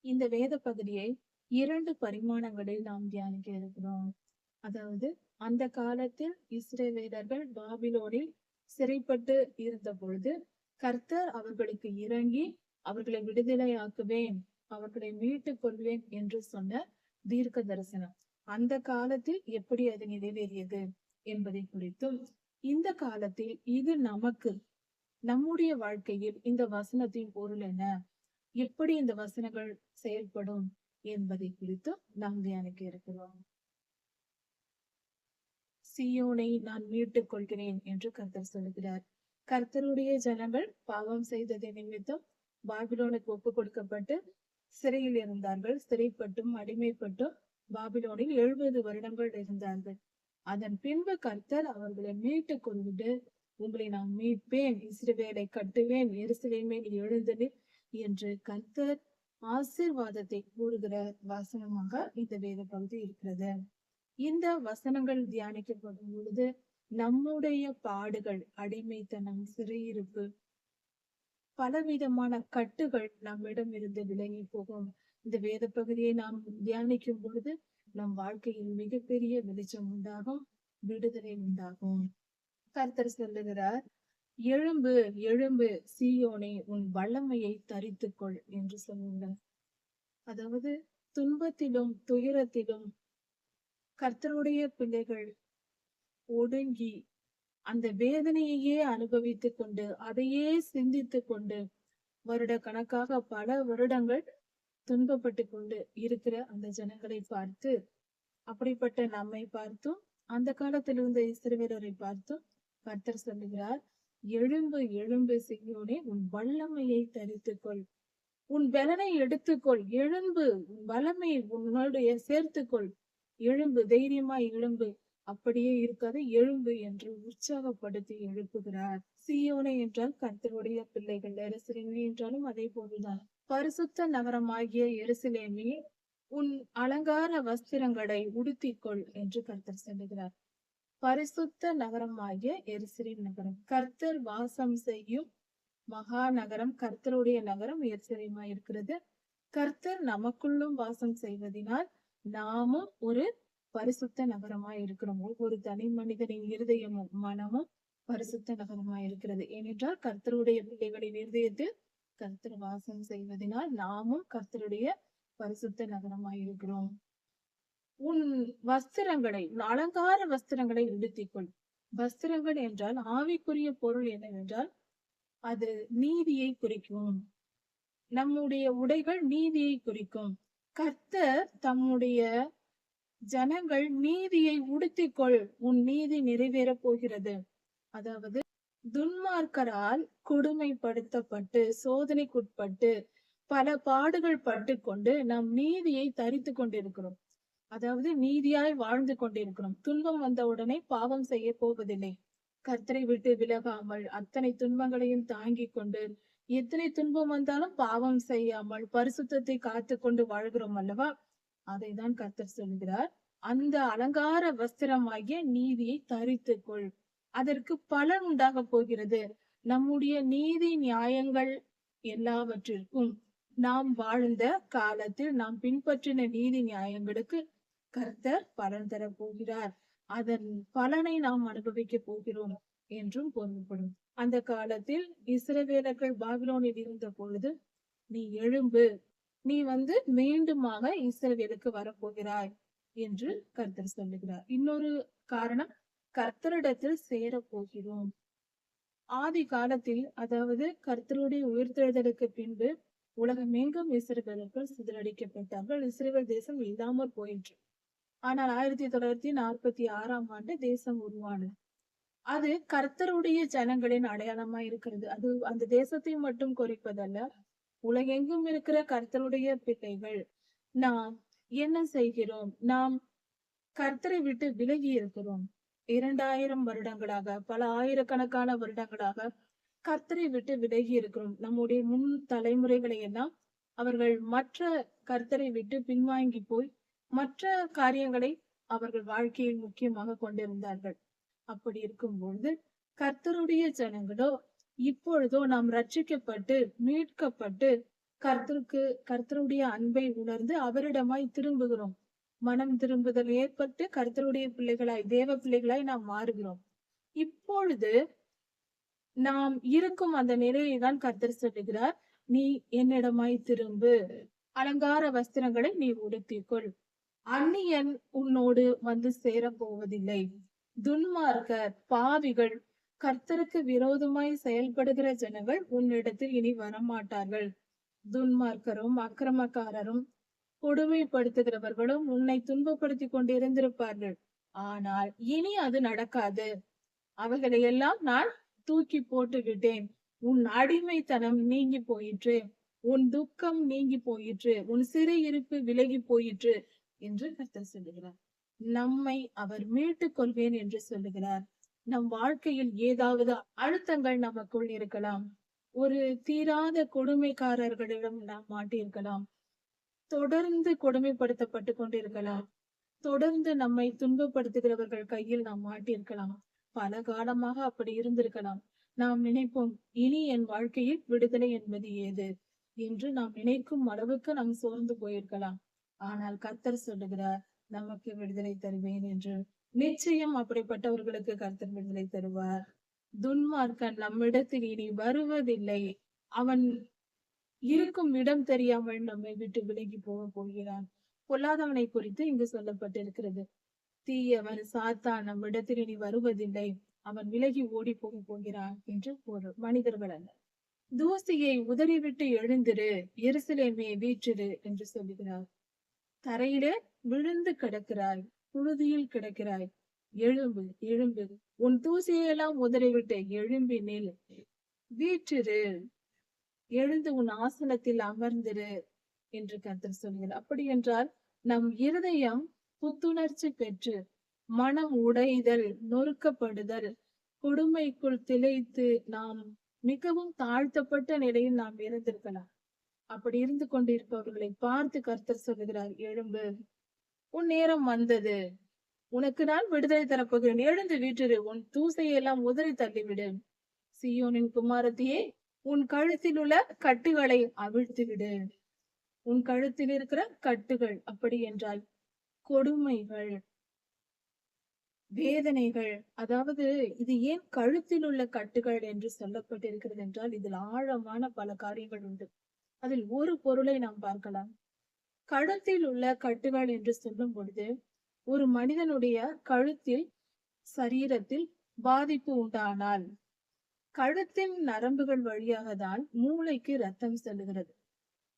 S1: இந்த வேத பகுதியை 2 பரிமாணங்களில் நாம் தியானிக்க இருக்கிறோம். அதாவது, அந்த காலத்தில் இஸ்ரவேலர்கள் பாபிலோனில் சிறைப்பட்டு இருந்த பொழுது கர்த்தர் அவர்களுக்கு இறங்கி அவர்களை விடுதலையாக்குவேன், அவர்களை மீட்டுக் கொள்வேன் என்று சொன்ன தீர்க்க தரிசனம் அந்த காலத்தில் எப்படி அது நிறைவேறியது என்பதை குறித்தும், இந்த காலத்தில் இது நமக்கு நம்முடைய வாழ்க்கையில் இந்த வசனத்தின் பொருள் என்ன, எப்படி இந்த வசனங்கள் செயல்படும் என்பதை குறித்தும் நாம் தியானிக்க இருக்கிறோம். சீயோனை நான் மீட்டுக் கொள்கிறேன் என்று கர்த்தர் சொல்லுகிறார். கர்த்தருடைய ஜனங்கள் பாவம் செய்ததை நிமித்தம் பாபிலோனுக்கு ஒப்பு கொடுக்கப்பட்டு சிறையில் இருந்தார்கள். சிறைப்பட்டும் அடிமைப்பட்டும் பாபிலோனில் 70 வருடங்கள் இருந்தார்கள். அதன் பின்பு கர்த்தர் அவர்களை மீட்டுக் கொண்டு, உங்களை நான் மீட்பேன், இஸ்ரவேலை கட்டுவேன், எருசலேமே நீ எழுந்து என்று கர்த்தர் ஆசீர்வாதத்தை கூறுகிற வசனமாக இந்த வேத பகுதி இருக்கிறது. இந்த வசனங்கள் தியானிக்கப்படும் பொழுது நம்முடைய பாடுகள், அடிமைத்தனம், சிறையிருப்பு, பலவிதமான கட்டுகள் நம்மிடம் இருந்து விலகி போகும். இந்த வேத பகுதியை நாம் தியானிக்கும் பொழுது நம் வாழ்க்கையில் மிகப்பெரிய வெளிச்சம் உண்டாகும், விடுதலை உண்டாகும். கர்த்தர் சொல்லுகிறார், எழும்பு எழும்பு சீயோனே, உன் வல்லமையை தரித்துக்கொள் என்று சொல்லுங்கள். அதாவது துன்பத்திலும் துயரத்திலும் கர்த்தருடைய பிள்ளைகள் ஒடுங்கி அந்த வேதனையையே அனுபவித்துக் கொண்டு அதையே சிந்தித்து கொண்டு வருட கணக்காக பல வருடங்கள் துன்பப்பட்டு கொண்டு இருக்கிற அந்த ஜனங்களை பார்த்து, அப்படிப்பட்ட நம்மை பார்த்தும் அந்த காலத்தில் இருந்த இஸ்ரவேலரை பார்த்தும் கர்த்தர் சொல்லுகிறார், எழும்பு எழும்பு சீயோனே, உன் வல்லமையை தரித்துக்கொள், உன் பலனை எடுத்துக்கொள், எழும்பு, உன் வல்லமை உன்னுடைய சேர்த்துக்கொள், எழும்பு, தைரியமா எழும்பு, அப்படியே இருக்காது, எழும்பு என்று உற்சாகப்படுத்தி எழுப்புகிறார். சீயோனை என்றால் கர்த்தருடைய பிள்ளைகள், எருசலேமே என்றாலும் அதே போதுதான். பரிசுத்த நகரமாகிய எருசலேமே, உன் அலங்கார வஸ்திரங்களை உடுத்திக்கொள் என்று கர்த்தர் சொல்லுகிறார். பரிசுத்த நகரமாகிய எருசலேம் நகரம், கர்த்தர் வாசம் செய்யும் மகா நகரம், கர்த்தருடைய நகரம் எருசலேமா இருக்கிறது. கர்த்தர் நமக்குள்ளும் வாசம் செய்வதனால் நாமும் ஒரு பரிசுத்த நகரமாய் இருக்கிறோம். ஒவ்வொரு தனி மனிதனின் இருதயமும் மனமும் பரிசுத்த நகரமாய் இருக்கிறது. ஏனென்றால் கர்த்தருடைய பிள்ளைகளின் இருதயத்தில் கர்த்தர் வாசம் செய்வதனால் நாமும் கர்த்தருடைய பரிசுத்த நகரமாய் இருக்கிறோம். உன் வஸ்திரங்களை, அலங்கார வஸ்திரங்களை உடுத்திக்கொள். வஸ்திரங்கள் என்றால் ஆவிக்குரிய பொருள் என்னவென்றால் அது நீதியை குறிக்கும். நம்முடைய உடைகள் நீதியை குறிக்கும். கர்த்தர் தம்முடைய ஜனங்கள் நீதியை உடுத்திக்கொள், உன் நீதி நிறைவேறப் போகிறது. அதாவது துன்மார்க்கரால் கொடுமைப்படுத்தப்பட்டு சோதனைக்குட்பட்டு பல பாடுகள் பட்டு கொண்டு நம் நீதியை தரித்து கொண்டிருக்கிறோம். அதாவது நீதியாய் வாழ்ந்து கொண்டிருக்கிறோம். துன்பம் வந்த உடனே பாவம் செய்ய போவதில்லை. கர்த்தரை விட்டு விலகாமல் அத்தனை துன்பங்களையும் தாங்கிக் கொண்டு எத்தனை துன்பம் வந்தாலும் பாவம் செய்யாமல் பரிசுத்தத்தை காத்து கொண்டு வாழ்கிறோம் அல்லவா? அதைதான் கர்த்தர் சொல்கிறார், அந்த அலங்கார வஸ்திரமாகிய நீதியை தரித்துக்கொள், அதற்கு பலன் உண்டாக போகிறது. நம்முடைய நீதி நியாயங்கள் எல்லாவற்றிற்கும் நாம் வாழ்ந்த காலத்தில் நாம் பின்பற்றின நீதி நியாயங்களுக்கு கர்த்தர் பலன் தர போகிறார். அதன் பலனை நாம் அனுபவிக்க போகிறோம் என்றும் பொருள்படும். அந்த காலத்தில் இஸ்ரவேலர்கள் பாபிலோனில் இருந்த பொழுது, நீ எழும்பு, நீ மீண்டுமாக இஸ்ரவேலுக்கு வரப்போகிறாய் என்று கர்த்தர் சொல்லுகிறார். இன்னொரு காரணம், கர்த்தரிடத்தில் சேர போகிறோம். ஆதி காலத்தில், அதாவது கர்த்தருடைய உயிர்த்தெழுதலுக்கு பின்பு உலகமெங்கும் இஸ்ரவேலர்கள் சிதறடிக்கப்பட்டார்கள். இஸ்ரவேல் தேசம் இல்லாமற் போயிற்று. ஆனால் 1946ஆம் ஆண்டு தேசம் உருவானது. அது கர்த்தருடைய ஜனங்களின் அடையாளமா இருக்கிறது. அது அந்த தேசத்தை மட்டும் குறிப்பதல்ல, உலகெங்கும் இருக்கிற கர்த்தருடைய பிள்ளைகள் நாம் என்ன செய்கிறோம்? நாம் கர்த்தரை விட்டு விலகி இருக்கிறோம். 2000 வருடங்களாக, பல ஆயிரக்கணக்கான வருடங்களாக கர்த்தரை விட்டு விலகி இருக்கிறோம். நம்முடைய முன் தலைமுறைகளை எல்லாம் அவர்கள் மற்ற கர்த்தரை விட்டு பின்வாங்கி போய் மற்ற காரியங்களை அவர்கள் வாழ்க்கையில் முக்கியமாக கொண்டிருந்தார்கள். அப்படி இருக்கும்போது கர்த்தருடைய ஜனங்களோ இப்பொழுதோ நாம் ரட்சிக்கப்பட்டு மீட்கப்பட்டு கர்த்தருடைய அன்பை உணர்ந்து அவரிடமாய் திரும்புகிறோம். மனம் திரும்புதல் ஏற்பட்டு கர்த்தருடைய பிள்ளைகளாய், தேவ பிள்ளைகளாய் நாம் மாறுகிறோம். இப்பொழுது நாம் இருக்கும் அந்த நிலையை தான் கர்த்தர் சொல்லுகிறார். நீ என்னிடமாய் திரும்பு. அலங்கார வஸ்திரங்களை நீ உடுத்திக்கொள். அந்நியன் உன்னோடு வந்து சேரப் போவதில்லை. துன்மார்க்கர், பாவிகள், கர்த்தருக்கு விரோதமாய் செயல்படுகிற ஜனங்கள் உன்னிடத்தில் இனி வரமாட்டார்கள். துன்மார்க்கரும் அக்கிரமக்காரரும் கொடுமைப்படுத்துகிறவர்களும் உன்னை துன்பப்படுத்திக் கொண்டிருந்திருப்பார்கள். ஆனால் இனி அது நடக்காது. அவைகளை எல்லாம் நான் தூக்கி போட்டு விட்டேன். உன் அடிமைத்தனம் நீங்கி போயிற்று. உன் துக்கம் நீங்கி போயிற்று. உன் சிறையிருப்பு விலகி போயிற்று என்று கர்த்தர் சொல்லுகிறார். நம்மை அவர் மீட்டுக் கொள்வேன் என்று சொல்லுகிறார். நம் வாழ்க்கையில் ஏதாவது அழுத்தங்கள் நமக்குள் இருக்கலாம். ஒரு தீராத கொடுமைக்காரர்களிடம் நாம் மாட்டியிருக்கலாம். தொடர்ந்து கொடுமைப்படுத்தப்பட்டு கொண்டிருக்கலாம். தொடர்ந்து நம்மை துன்பப்படுத்துகிறவர்கள் கையில் நாம் மாட்டியிருக்கலாம். பல காலமாக அப்படி இருந்திருக்கலாம். நாம் நினைப்போம், இனி என் வாழ்க்கையில் விடுதலை என்பது ஏது என்று நாம் நினைக்கும் அளவுக்கு நாம் சோர்ந்து போயிருக்கலாம். ஆனால் கர்த்தர் சொல்லுகிறார், நமக்கு விடுதலை தருவேன் என்று. நிச்சயம் அப்படிப்பட்டவர்களுக்கு கர்த்தர் விடுதலை தருவார். துன்மார்க்கன் நம்மிடத்தில் இனி வருவதில்லை. அவன் இருக்கும் இடம் தெரியாமல் நம்மை விட்டு விலகி போகிறான். பொல்லாதவனை குறித்து இங்கு சொல்லப்பட்டிருக்கிறது. தீயவன் சாத்தான் நம்மிடத்தில் இனி வருவதில்லை. அவன் விலகி ஓடி போகிறான் என்று பொருள். மனிதர்கள் அல்ல. தூசியை உதறிவிட்டு எழுந்திரு, எருசலேமே வீற்றிரு என்று சொல்லுகிறார். தரையிலே விழுந்து கிடக்கிறாய், புழுதியில் கிடக்கிறாய், எழும்பு எழும்பு, உன் தூசியெல்லாம் உதறிவிட்டு எழும்பி நில், வீற்றிரு, எழுந்து உன் ஆசனத்தில் அமர்ந்திரு என்று கர்த்தர் சொல்கிறார். அப்படி என்றால் நம் இருதயம் புத்துணர்ச்சி பெற்று, மனம் உடைதல், நொறுக்கப்படுதல், கொடுமைக்குள் திளைத்து நாம் மிகவும் தாழ்த்தப்பட்ட நிலையில் நாம் இருந்திருக்கலாம். அப்படி இருந்து கொண்டிருப்பவர்களை பார்த்து கர்த்தர் சொல்லுகிறார், எழும்பு, உன் நேரம் வந்தது, உனக்கு நான் விடுதலை தரப்போகிறேன், எழுந்து வீற்றிரு, உன் தூசையெல்லாம் உதறி தள்ளிவிடு. சீயோனின் குமாரத்தியே, உன் கழுத்தில் உள்ள கட்டுகளை அவிழ்த்து விடு. உன் கழுத்தில் இருக்கிற கட்டுகள், அப்படி என்றால் கொடுமைகள், வேதனைகள். அதாவது இது ஏன் கழுத்தில் உள்ள கட்டுகள் என்று சொல்லப்பட்டிருக்கிறது என்றால், இதில் ஆழமான பல காரியங்கள் உண்டு. அதில் ஒரு பொருளை நாம் பார்க்கலாம். கழுத்தில் உள்ள கட்டுகள் என்று சொல்லும் பொழுது, ஒரு மனிதனுடைய கழுத்தில், சரீரத்தில் பாதிப்பு உண்டானால் கழுத்தின் நரம்புகள் வழியாக தான் மூளைக்கு ரத்தம் செல்லுகிறது.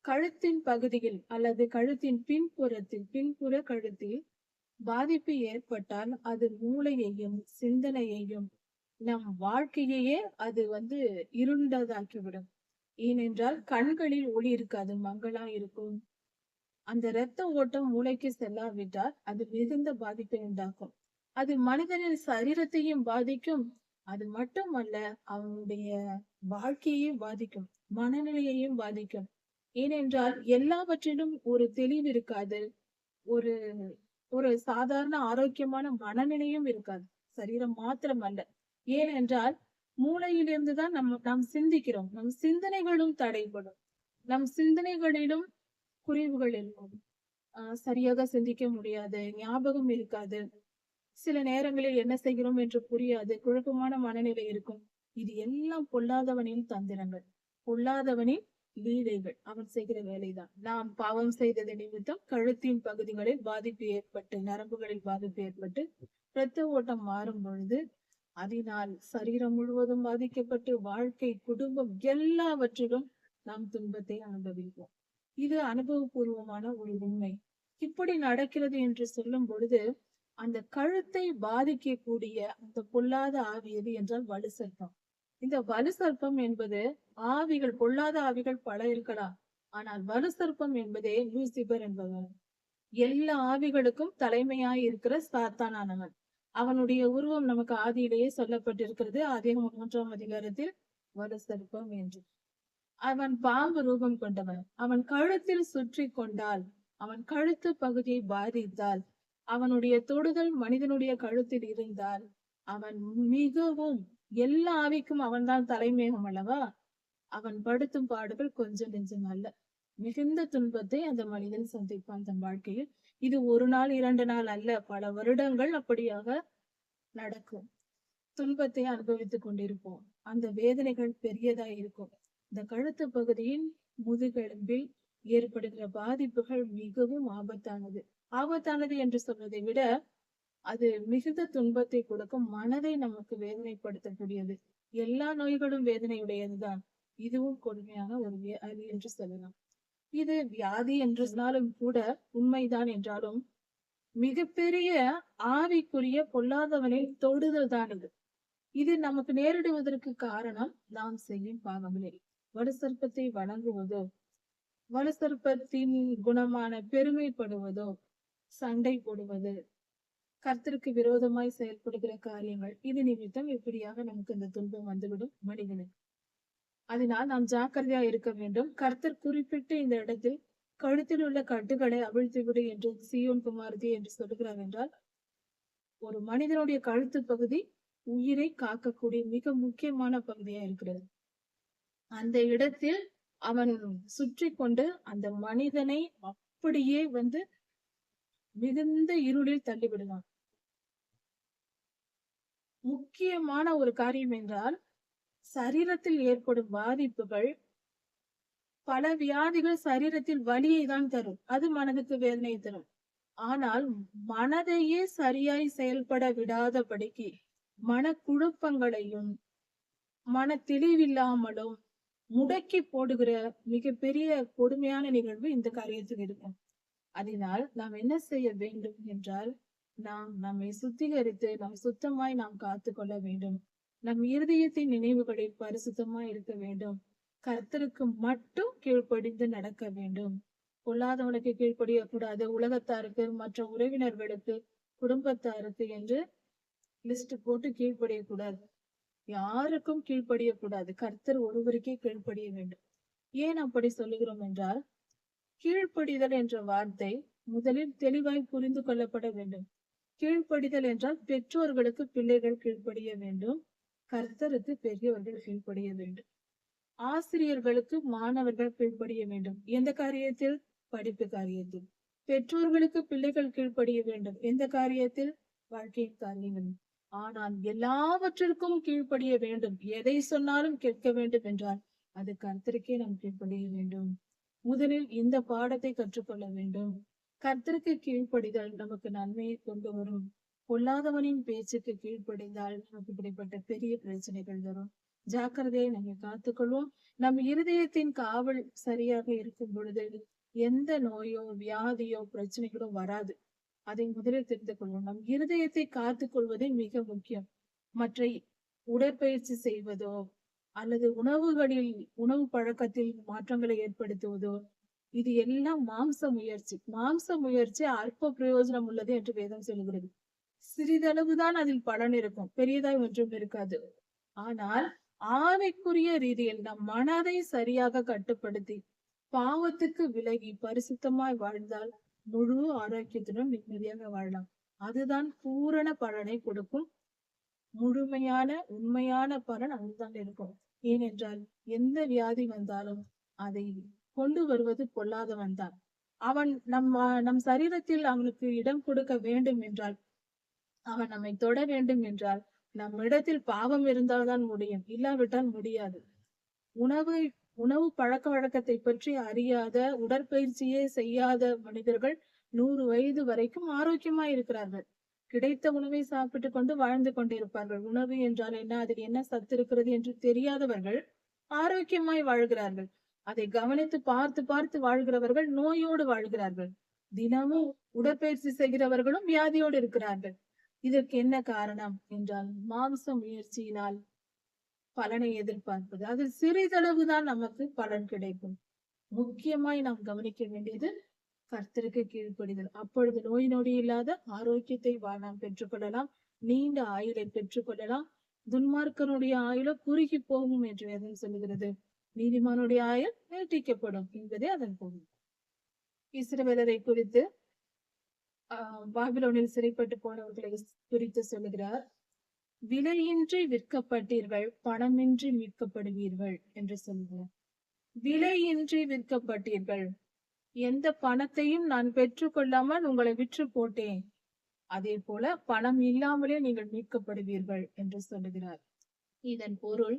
S1: கழுத்தின் பகுதியில் அல்லது கழுத்தின் பின்புற கழுத்தில் பாதிப்பு ஏற்பட்டால் அது மூளையையும் சிந்தனையையும் நம் வாழ்க்கையையே அது இருண்டதாக்கிவிடும். ஏனென்றால் கண்களில் ஒளி இருக்காது, மங்களா இருக்கும். அந்த இரத்த ஓட்டம் மூளைக்கு செல்லாவிட்டால் அது மிகுந்த பாதிப்பை உண்டாக்கும். அது மனிதனின் சரீரத்தையும் பாதிக்கும். அது மட்டுமல்ல, அவனுடைய வாழ்க்கையை பாதிக்கும், மனநிலையையும் பாதிக்கும். ஏனென்றால் எல்லாவற்றிலும் ஒரு தெளிவு இருக்காது. ஒரு ஒரு சாதாரண ஆரோக்கியமான மனநிலையும் இருக்காது. சரீரம் மாத்திரம் அல்ல. ஏனென்றால் மூளையிலிருந்துதான் நாம் சிந்திக்கிறோம். நம் சிந்தனைகளும் தடைபடும். நம் சிந்தனைகளிலும் குறைவுகள் இருக்கும். சரியாக சிந்திக்க முடியாது, ஞாபகம் இருக்காது, சில நேரங்களில் என்ன செய்கிறோம் என்று புரியாது, குழப்பமான மனநிலை இருக்கும். இது எல்லாம் பொல்லாதவனின் தந்திரங்கள், பொல்லாதவனின் லீலைகள், அவன் செய்கிற வேலைதான். நாம் பாவம் செய்தது நிமித்தம் கழுத்தின் பகுதிகளில் பாதிப்பு ஏற்பட்டு, நரம்புகளில் பாதிப்பு ஏற்பட்டு இரத்த ஓட்டம் மாறும் பொழுது அதனால் சரீரம் முழுவதும் பாதிக்கப்பட்டு வாழ்க்கை, குடும்பம் எல்லாவற்றிலும் நாம் துன்பத்தை அனுபவிப்போம். இது அனுபவபூர்வமான ஒரு உண்மை. இப்படி நடக்கிறது என்று சொல்லும் பொழுது, அந்த கழுத்தை பாதிக்கக்கூடிய அந்த பொல்லாத ஆவி எது என்றால் வலு சர்ப்பம். இந்த வலு சர்ப்பம் என்பது ஆவிகள், பொல்லாத ஆவிகள் பல இருக்கலாம். ஆனால் வலு சர்ப்பம் என்பதே லூசிபர் என்பவன். எல்லா ஆவிகளுக்கும் தலைமையாய் இருக்கிற சாத்தானானவன். அவனுடைய உருவம் நமக்கு ஆதியிலேயே சொல்லப்பட்டிருக்கிறது. ஆதியாகமம் 3ஆம் அதிகாரத்தில் வலு சர்ப்பம் என்று. அவன் பாம்பு ரூபம் கொண்டவன். அவன் கழுத்தில் சுற்றி கொண்டால், அவன் கழுத்து பகுதியை பாதித்தால், அவனுடைய தொடுதல் மனிதனுடைய கழுத்தில் இருந்தால், அவன் மிகவும், எல்லா ஆவிக்கும் அவன்தான் தலைமையகம் அல்லவா? அவன் படுத்தும் பாடுகள் கொஞ்சம் நெஞ்சம் அல்ல. மிகுந்த துன்பத்தை அந்த மனிதன் சந்திப்பான் தன் வாழ்க்கையில். இது ஒரு நாள் 2 நாள் அல்ல, பல வருடங்கள் அப்படியாக நடக்கும். துன்பத்தை அனுபவித்துக் கொண்டிருப்போம். அந்த வேதனைகள் பெரியதா இருக்கும். இந்த கழுத்து பகுதியின் முதுகெலும்பில் ஏற்படுகிற பாதிப்புகள் மிகவும் ஆபத்தானது. ஆபத்தானது என்று சொல்வதை விட அது மிகுந்த துன்பத்தை கொடுக்கும். மனதை நமக்கு வேதனைப்படுத்தக்கூடியது. எல்லா நோய்களும் வேதனையுடையதுதான். இதுவும் கொடுமையான ஒரு வியாதி என்று சொல்லலாம். இது வியாதி என்றாலும் கூட உண்மைதான் என்றாலும் மிகப்பெரிய ஆவிக்குரிய பொல்லாதவனின் தொடுதல் தான் இது. இது நமக்கு நேரிடுவதற்கு காரணம் நாம் செய்யும் பாவங்களே. வலுசற்பத்தை வணங்குவதோ, வலுசற்பத்தின் குணமான பெருமைப்படுவதோ, சண்டை போடுவது, கர்த்தருக்கு விரோதமாய் செயல்படுகிற காரியங்கள், இது நிமித்தம் இப்படியாக நமக்கு இந்த துன்பம் வந்துவிடும் மனிதனுக்கு. அதனால் நாம் ஜாக்கிரதையா இருக்க வேண்டும். கர்த்தர் குறிப்பிட்டு இந்த இடத்தில் கழுத்தில் உள்ள கட்டுகளை அவிழ்த்து விடு என்று சீயோன் குமாரதி என்று சொல்லுகிறார் என்றால், ஒரு மனிதனுடைய கழுத்து பகுதி உயிரை காக்கக்கூடிய மிக முக்கியமான பகுதியா இருக்கிறது. அந்த இடத்தில் அவன் சுற்றி கொண்டு அந்த மனிதனை அப்படியே மிகுந்த இருளில் தள்ளிவிடுவான். முக்கியமான ஒரு காரியம் என்றால், சரீரத்தில் ஏற்படும் பாதிப்புகள், பல வியாதிகள் சரீரத்தில் வலியை தான் தரும். அது மனதுக்கு வேதனையை தரும். ஆனால் மனதையே சரியாய் செயல்பட விடாதபடிக்கு மனக்குழப்பங்களையும் மன தெளிவில்லாமலும் முடக்கி போடுகிற மிகப்பெரிய கொடுமையான நிகழ்வு இந்த காரியத்தில் இருக்கும். அதனால் நாம் என்ன செய்ய வேண்டும் என்றால், நாம் நம்மை சுத்திகரித்து நாம் சுத்தமாய் நாம் காத்து கொள்ள வேண்டும். நம் இருதயத்தின் நினைவுகளில் பரிசுத்தமாய் இருக்க வேண்டும். கர்த்தருக்கு மட்டும் கீழ்ப்படிந்து நடக்க வேண்டும். பொல்லாதவனுக்கு கீழ்ப்படிய கூடாது. உலகத்தாருக்கு, மற்ற உறவினர்களுக்கு, குடும்பத்தாருக்கு என்று லிஸ்ட் போட்டு கீழ்ப்படிய கூடாது. யாருக்கும் கீழ்ப்படிய கூடாது. கர்த்தர் ஒருவருக்கே கீழ்ப்படிய வேண்டும். ஏன் அப்படி சொல்லுகிறோம் என்றால், கீழ்ப்படிதல் என்ற வார்த்தை முதலில் தெளிவாய் புரிந்து கொள்ளப்பட வேண்டும். கீழ்ப்படிதல் என்றால் பெற்றோர்களுக்கு பிள்ளைகள் கீழ்ப்படிய வேண்டும். கர்த்தருக்கு பெரியவர்கள் கீழ்ப்படிய வேண்டும். ஆசிரியர்களுக்கு மாணவர்கள் கீழ்ப்படிய வேண்டும். எந்த காரியத்தில்? படிப்பு காரியத்தில். பெற்றோர்களுக்கு பிள்ளைகள் கீழ்ப்படிய வேண்டும். எந்த காரியத்தில்? வாழ்க்கையின் காரியங்கள். ஆனால் எல்லாவற்றிற்கும் கீழ்ப்படிய வேண்டும். எதை சொன்னாலும் கேட்க வேண்டும் என்றால் அது கர்த்தருக்கே நாம் கீழ்ப்படிய வேண்டும். முதலில் இந்த பாடத்தை கற்றுக்கொள்ள வேண்டும். கர்த்தருக்கு கீழ்ப்படிதல் நமக்கு நன்மையை கொண்டு வரும். பொல்லாதவனின் பேச்சுக்கு கீழ்ப்படிந்தால் நமக்கு இப்படிப்பட்ட பெரிய பிரச்சனைகள் வரும். ஜாக்கிரதையை நம்ம காத்துக்கொள்வோம். நம் இருதயத்தின் காவல் சரியாக இருக்கும் பொழுது எந்த நோயோ வியாதியோ பிரச்சனைகளோ வராது. அதை முதலில் தெரிந்து கொள்வோம். நம் இருதயத்தை காத்துக் கொள்வதே மிக முக்கியம். மற்ற உடற்பயிற்சி செய்வதோ அல்லது உணவு பழக்கத்தில் மாற்றங்களை ஏற்படுத்துவதோ, இது எல்லாம் மாம்ச முயற்சி. மாம்ச முயற்சி அற்ப பிரயோஜனம் உள்ளது என்று வேதம் சொல்கிறது. சிறிதளவுதான் அதில் பலன் இருக்கும், பெரியதாய் ஒன்றும் இருக்காது. ஆனால் ஆவிக்குரிய ரீதியில் நம் மனதை சரியாக கட்டுப்படுத்தி பாவத்துக்கு விலகி பரிசுத்தமாய் வாழ்ந்தால் முழு ஆரோக்கியத்துடன் நிம்மதியாக வாழலாம். அதுதான் பூரண பலனை கொடுக்கும். முழுமையான உண்மையான பலன் அதுதான் இருக்கும். ஏனென்றால் எந்த வியாதி வந்தாலும் அதை கொண்டு வருவது பொல்லாதவன் தான். அவன் நம் சரீரத்தில் அவனுக்கு இடம் கொடுக்க வேண்டும் என்றால், அவன் நம்மை தொட வேண்டும் என்றால், நம் இடத்தில் பாவம் இருந்தால்தான் முடியும், இல்லாவிட்டால் முடியாது. உணவு பழக்க வழக்கத்தை பற்றி அறியாத, உடற்பயிற்சியே செய்யாத மனிதர்கள் 100 வயது வரைக்கும் ஆரோக்கியமாய் இருக்கிறார்கள். கிடைத்த உணவை சாப்பிட்டு கொண்டு வாழ்ந்து கொண்டிருப்பார்கள். உணவு என்றால் என்ன, அதில் என்ன சத்து இருக்கிறது என்று தெரியாதவர்கள் ஆரோக்கியமாய் வாழ்கிறார்கள். அதை கவனித்து பார்த்து பார்த்து வாழ்கிறவர்கள் நோயோடு வாழ்கிறார்கள். தினமும் உடற்பயிற்சி செய்கிறவர்களும் வியாதியோடு இருக்கிறார்கள். இதற்கு என்ன காரணம் என்றால், மாம்ச முயற்சியினால் பலனை எதிர்பார்ப்பது. அதில் சிறிதளவுதான் நமக்கு பலன் கிடைக்கும். முக்கியமாய் நாம் கவனிக்க வேண்டியது கர்த்தருக்கு கீழ்ப்படிதல். அப்பொழுது நோய் நொடி இல்லாத ஆரோக்கியத்தை நாம் பெற்றுக்கொள்ளலாம். நீண்ட ஆயுளை பெற்றுக்கொள்ளலாம். துன்மார்க்கனுடைய ஆயுள குறுகி போகும் என்று வேதம் சொல்லுகிறது. நீதிமானுடைய ஆயுள் நீட்டிக்கப்படும் என்பதே அதன் பொருள். இஸ்ரவேலரை குறித்து பாபிலோனில் சிறைப்பட்டு போனவர்களை குறித்து சொல்லுகிறார். விலையின்றி விற்கப்பட்டீர்கள், பணமின்றி மீட்கப்படுவீர்கள் என்று சொல்கிறார். விலையின்றி விற்கப்பட்டீர்கள். எந்த பணத்தையும் நான் பெற்றுக்கொள்ளாமல் உங்களை விற்று போட்டேன், அதே போல பணம் இல்லாமலே நீங்கள் மீட்கப்படுவீர்கள் என்று சொல்லுகிறார். இதன் பொருள்,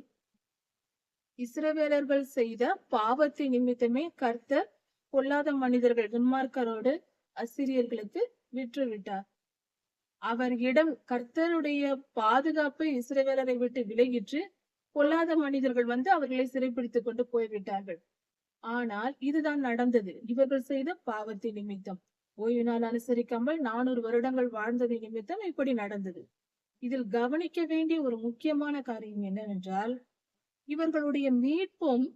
S1: இஸ்ரவேலர்கள் செய்த பாவத்தின் நிமித்தமே கர்த்தர் பொல்லாத மனிதர்கள் துன்மார்க்கரோடு அசிரியர்களுக்கு விற்றுவிட்டார். அவர் இடம் கர்த்தருடைய பாதுகாப்பு இஸ்ரவேலரை விட்டு விலகிற்று. பொல்லாத மனிதர்கள் வந்து அவர்களை சிறைப்பிடித்துக் கொண்டு போய்விட்டார்கள். ஆனால் இதுதான் நடந்தது இவர்கள் செய்த பாவத்தின் நிமித்தம். ஓய்வு நாள் அனுசரிக்காமல் 400 வருடங்கள் வாழ்ந்தது நிமித்தம் இப்படி நடந்தது. இதில் கவனிக்க வேண்டிய ஒரு முக்கியமான காரியம் என்னவென்றால், இவர்களுடைய மீட்பும்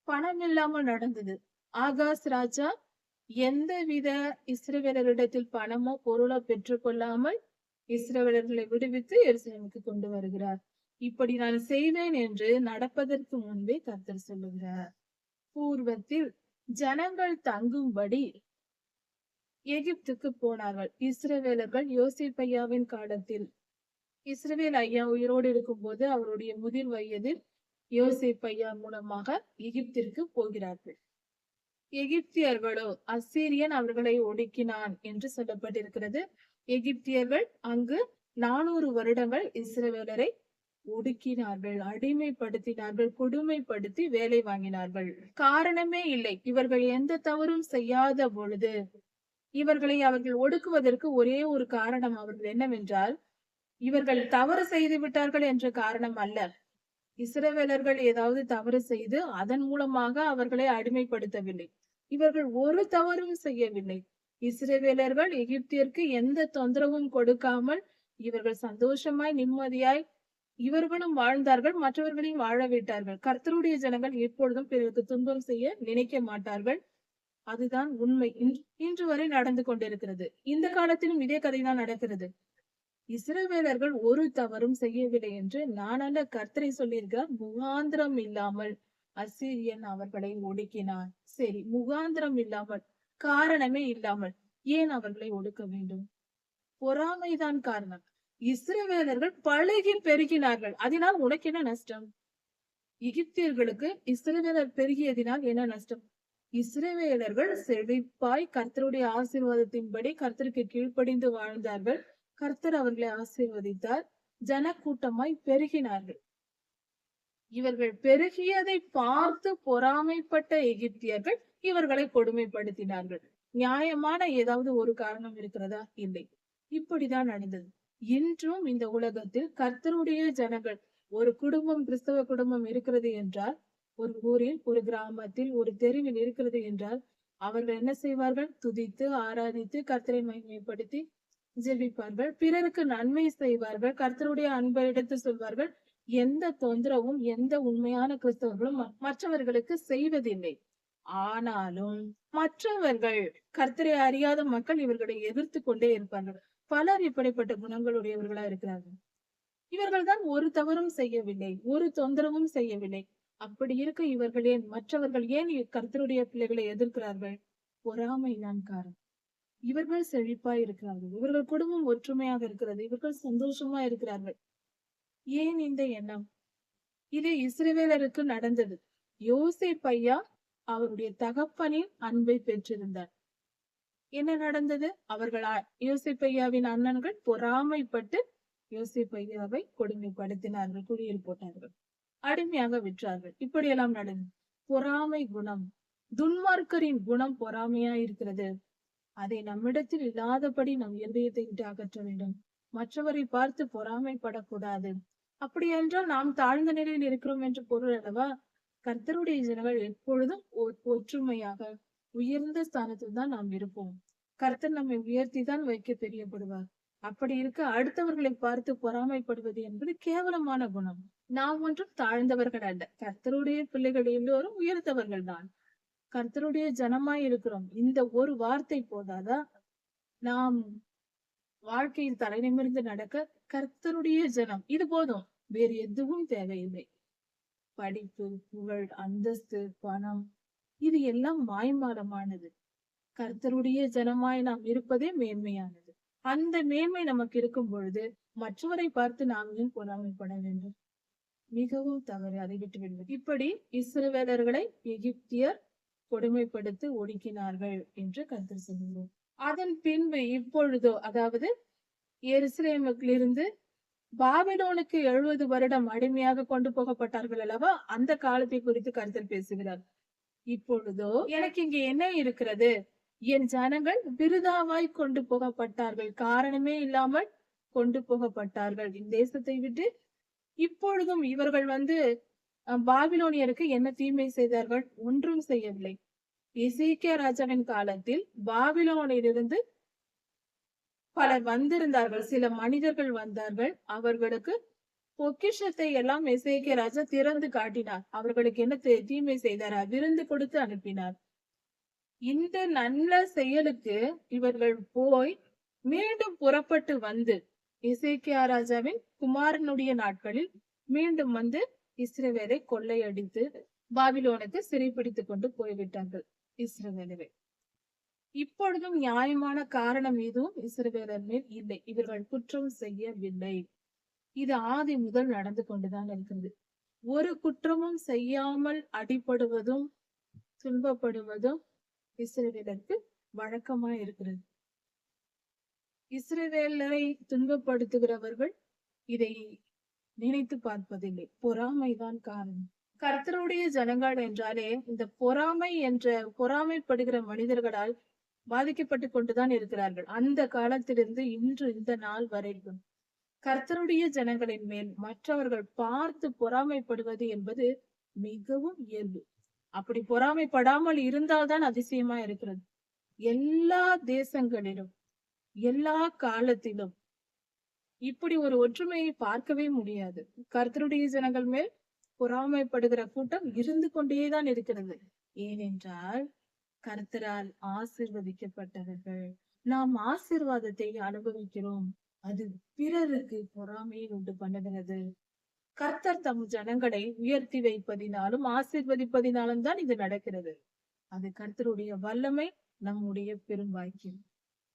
S1: பணம் இல்லாமல் நடந்தது. ஆகாஸ் ராஜா எந்தவித இஸ்ரவேலரிடத்தில் பணமோ பொருளோ பெற்றுக்கொள்ளாமல் இஸ்ரவேலர்களை விடுவித்து எருசலேமுக்கு கொண்டு வருகிறார். இப்படி நான் செய்வேன் என்று நடப்பதற்கு முன்பே கர்த்தர் சொல்லுகிறார். பூர்வத்தில் ஜனங்கள் தங்கும்படி எகிப்துக்கு போனார்கள். இஸ்ரவேலர்கள் யோசேப்பையாவின் காலத்தில், இஸ்ரவேல் ஐயா உயிரோடு இருக்கும் போது அவருடைய முதிர் வயதில் யோசேப்பையா மூலமாக எகிப்திற்கு போகிறார்கள். எகிப்தியர்களோ அசீரியன் அவர்களை ஒடுக்கினான் என்று சொல்லப்பட்டிருக்கிறது. எகிப்தியர்கள் அங்கு 400 வருடங்கள் இஸ்ரவேலரை ஒடுக்கினார்கள், அடிமைப்படுத்தினார்கள், கொடுமைப்படுத்தி வேலை வாங்கினார்கள். காரணமே இல்லை. இவர்கள் எந்த தவறும் செய்யாத பொழுது இவர்களை அவர்கள் ஒடுக்குவதற்கு ஒரே ஒரு காரணம் அவர்கள் என்னவென்றால், இவர்கள் தவறு செய்து விட்டார்கள் என்ற காரணம் அல்ல. இஸ்ரவேலர்கள் ஏதாவது தவறு செய்து அதன் மூலமாக அவர்களை அடிமைப்படுத்தவில்லை. இவர்கள் ஒரு தவறும் செய்யவில்லை. இஸ்ரவேலர்கள் எகிப்தியருக்கு எந்த தொந்தரவும் கொடுக்காமல் இவர்கள் சந்தோஷமாய் நிம்மதியாய் இவர்களும் வாழ்ந்தார்கள், மற்றவர்களையும் வாழ விட்டார்கள். கர்த்தருடைய ஜனங்கள் எப்பொழுதும் பிறருக்கு துன்பம் செய்ய நினைக்க மாட்டார்கள். அதுதான் உண்மை. இன்று வரை நடந்து கொண்டிருக்கிறது. இந்த காலத்திலும் இதே கதைதான் நடக்கிறது. இஸ்ரவேலர்கள் ஒரு தவறும் செய்யவில்லை என்று நான் அல்ல, கர்த்தரை சொல்லியிருக்கிறார். முகாந்திரம் இல்லாமல் அசீரியன் அவர்களை ஒடுக்கினான். சரி, முகாந்திரம் இல்லாமல், காரணமே இல்லாமல் ஏன் அவர்களை ஒடுக்க வேண்டும்? பொறாமைதான் காரணம். இஸ்ரவேலர்கள் பழகி பெருகினார்கள். அதனால் உனக்கு என்ன நஷ்டம்? எகிப்தியர்களுக்கு இஸ்ரவேலர் பெருகியதினால் என்ன நஷ்டம்? இஸ்ரவேலர்கள் செழிப்பாய் கர்த்தருடைய ஆசீர்வாதத்தின்படி கர்த்தருக்கு கீழ்ப்படிந்து வாழ்ந்தார்கள். கர்த்தர் அவர்களை ஆசீர்வதித்தார். ஜனக்கூட்டமாய் பெருகினார்கள். இவர்கள் பெருகியதை பார்த்து பொறாமைப்பட்ட எகிப்தியர்கள் இவர்களை கொடுமைப்படுத்தினார்கள். நியாயமான ஏதாவது ஒரு காரணம் இருக்கிறதா? இல்லை. இப்படிதான் நடந்தது. இன்றும் இந்த உலகத்தில் கர்த்தருடைய ஜனங்கள், ஒரு குடும்பம், கிறிஸ்தவ குடும்பம் இருக்கிறது என்றால், ஒரு ஊரில், ஒரு கிராமத்தில், ஒரு தெருவில் இருக்கிறது என்றால், அவர்கள் என்ன செய்வார்கள்? துதித்து ஆராதித்து கர்த்தரை மகிமைப்படுத்தி ஜெபிப்பார்கள். பிறருக்கு நன்மை செய்வார்கள். கர்த்தருடைய அன்பை எடுத்து சொல்வார்கள். எந்த தொந்தரவும் எந்த உண்மையான கிறிஸ்தவர்களும் மற்றவர்களுக்கு செய்வதில்லை. ஆனாலும் மற்றவர்கள், கர்த்தரை அறியாத மக்கள் இவர்களை எதிர்த்து கொண்டே இருப்பார்கள். பலர் இப்படிப்பட்ட குணங்களுடையவர்களா இருக்கிறார்கள். இவர்கள் தான் ஒரு தவறும் செய்யவில்லை, ஒரு தொந்தரவும் செய்யவில்லை. அப்படி இருக்க இவர்கள் ஏன், மற்றவர்கள் ஏன் கர்த்தருடைய பிள்ளைகளை எதிர்க்கிறார்கள்? பொறாமைதான் காரணம். இவர்கள் செழிப்பாய் இருக்கிறார்கள், இவர்கள் குடும்பம் ஒற்றுமையாக இருக்கிறது, இவர்கள் சந்தோஷமா இருக்கிறார்கள். ஏன் இந்த எண்ணம்? இது இஸ்ரவேலருக்கு நடந்தது. யோசேப்பையா அவருடைய தகப்பனின் அன்பை பெற்றிருந்தார். என்ன நடந்தது? அவர்கள் யோசேப்பையாவின் அண்ணன்கள் பொறாமைப்பட்டு யோசேப்பையாவை கொடுமைப்படுத்தினார்கள், குடியில் போட்டார்கள், அடிமையாக விற்றார்கள். இப்படியெல்லாம் நடந்தது. பொறாமை குணம், துன்மார்க்கரின் குணம் பொறாமையா இருக்கிறது. அதை நம்மிடத்தில் இல்லாதபடி நம் இருதயத்தை விட்டு அகற்ற வேண்டும். மற்றவரை பார்த்து பொறாமைப்படக்கூடாது. அப்படி என்றால் நாம் தாழ்ந்த நிலையில் இருக்கிறோம் என்று பொருள் அல்லவா? கர்த்தருடைய ஜனங்கள் எப்பொழுதும் ஒற்றுமையாக உயர்ந்த ஸ்தானத்தில் தான் நாம் இருப்போம். கர்த்தர் நம்மை உயர்த்தி தான் வைக்க தெரியப்படுவார். அப்படி இருக்க அடுத்தவர்களை பார்த்து பொறாமைப்படுவது என்பது கேவலமான குணம். நாம் ஒன்றும் தாழ்ந்தவர்கள் அல்ல. கர்த்தருடைய பிள்ளைகள் எல்லோரும் உயர்ந்தவர்கள் தான். கர்த்தருடைய ஜனமாய் இருக்கிறோம். இந்த ஒரு வார்த்தை போதாதா? நாம் வாழ்க்கையில் தலை நிமிர்ந்து நடக்க கர்த்தருடைய ஜனம், இது போதும். வேறு எதுவும் தேவையில்லை. படிப்பு, புகழ், அந்தஸ்து, பணம், இது எல்லாம் மாய்மாலமானது. கர்த்தருடைய ஜனமாய் நாம் இருப்பதே மேன்மையானது. அந்த மேன்மை நமக்கு இருக்கும் பொழுது மற்றவரை பார்த்து நாம் ஏன் பொறாமைப்பட வேண்டும்? மிகவும் தவறு. அதை விட்டு விடுவது. இப்படி இஸ்ரவேலர்களை எகிப்தியர் கொடுமைப்படுத்தி ஒடுக்கினார்கள் என்று கர்த்தர் சொல்லுகிறோம். அதன் பின்பு இப்பொழுதோ, அதாவது எருசலேமிலிருந்து பாபிலோனுக்கு 70 வருடம் அடிமையாக கொண்டு போகப்பட்டார்கள் அல்லவா? அந்த காலத்தை குறித்து கர்த்தர் பேசுகிறார். இப்பொழுதோ எனக்கு இங்கே என்ன இருக்கிறது? என் ஜனங்கள் விருதாவாய் கொண்டு போகப்பட்டார்கள். காரணமே இல்லாமல் கொண்டு போகப்பட்டார்கள் இந்த தேசத்தை விட்டு. இப்பொழுதும் இவர்கள் பாபிலோனியருக்கு என்ன தீமை செய்தார்கள்? ஒன்றும் செய்யவில்லை. எசேக்கியா ராஜாவின் காலத்தில் பாபிலோனிலிருந்து பலர் வந்திருந்தார்கள். சில மனிதர்கள் வந்தார்கள். அவர்களுக்கு பொக்கிஷத்தை எல்லாம் எசேக்கியா ராஜா திறந்து காட்டினார். அவர்களுக்கு என்ன தீமை செய்தாரா? விருந்து கொடுத்து அனுப்பினார். இந்த நல்ல செயலுக்கு இவர்கள் போய் மீண்டும் புறப்பட்டு வந்து எசேக்கியா ராஜாவின் குமாரனுடைய நாட்களில் மீண்டும் வந்து இஸ்ரவேலை கொள்ளையடித்து பாபிலோனுக்கு சிறைப்பிடித்துக் கொண்டு போய்விட்டார்கள் இஸ்ரவேலரை. இப்பொழுதும் நியாயமான காரணம் எதுவும் இஸ்ரவேலர் மேல் இல்லை. இவர்கள் குற்றம் செய்யவில்லை. இது ஆதி முதல் நடந்து கொண்டுதான் இருக்கிறது. ஒரு குற்றமும் செய்யாமல் அடிபடுவதும் துன்பப்படுவதும் இஸ்ரவேலருக்கு வழக்கமா இருக்கிறது. இஸ்ரவேலரை துன்பப்படுத்துகிறவர்கள் இதை நினைத்து பார்ப்பதில்லை. பொறாமைதான் காரணம். கர்த்தருடைய ஜனங்கள் என்றாலே இந்த பொறாமைப்படுகிற மனிதர்களால் பாதிக்கப்பட்டு கொண்டுதான் இருக்கிறார்கள். அந்த காலத்திலிருந்து இன்று இந்த நாள் வரைக்கும் கர்த்தருடைய ஜனங்களின் மேல் மற்றவர்கள் பார்த்து பொறாமைப்படுவது என்பது மிகவும் இயல்பு. அப்படி பொறாமைப்படாமல் இருந்தால்தான் அதிசயமா இருக்கிறது. எல்லா தேசங்களிலும் எல்லா காலத்திலும் இப்படி ஒரு ஒற்றுமையை பார்க்கவே முடியாது. கர்த்தருடைய ஜனங்கள் மேல் பொறாமைப்படுகிற கூட்டம் இருந்து கொண்டேதான் இருக்கிறது. ஏனென்றால் கர்த்தரால் ஆசீர்வதிக்கப்பட்டவர்கள். நாம் ஆசீர்வாதத்தை அனுபவிக்கிறோம். அது பிறருக்கு பொறாமையை உண்டு பண்ணுகிறது. கர்த்தர் தம் ஜனங்களை உயர்த்தி வைப்பதினாலும் ஆசீர்வதிப்பதினாலும் தான் இது நடக்கிறது. அது கர்த்தருடைய வல்லமை, நம்முடைய பெரும் பாக்கியம்.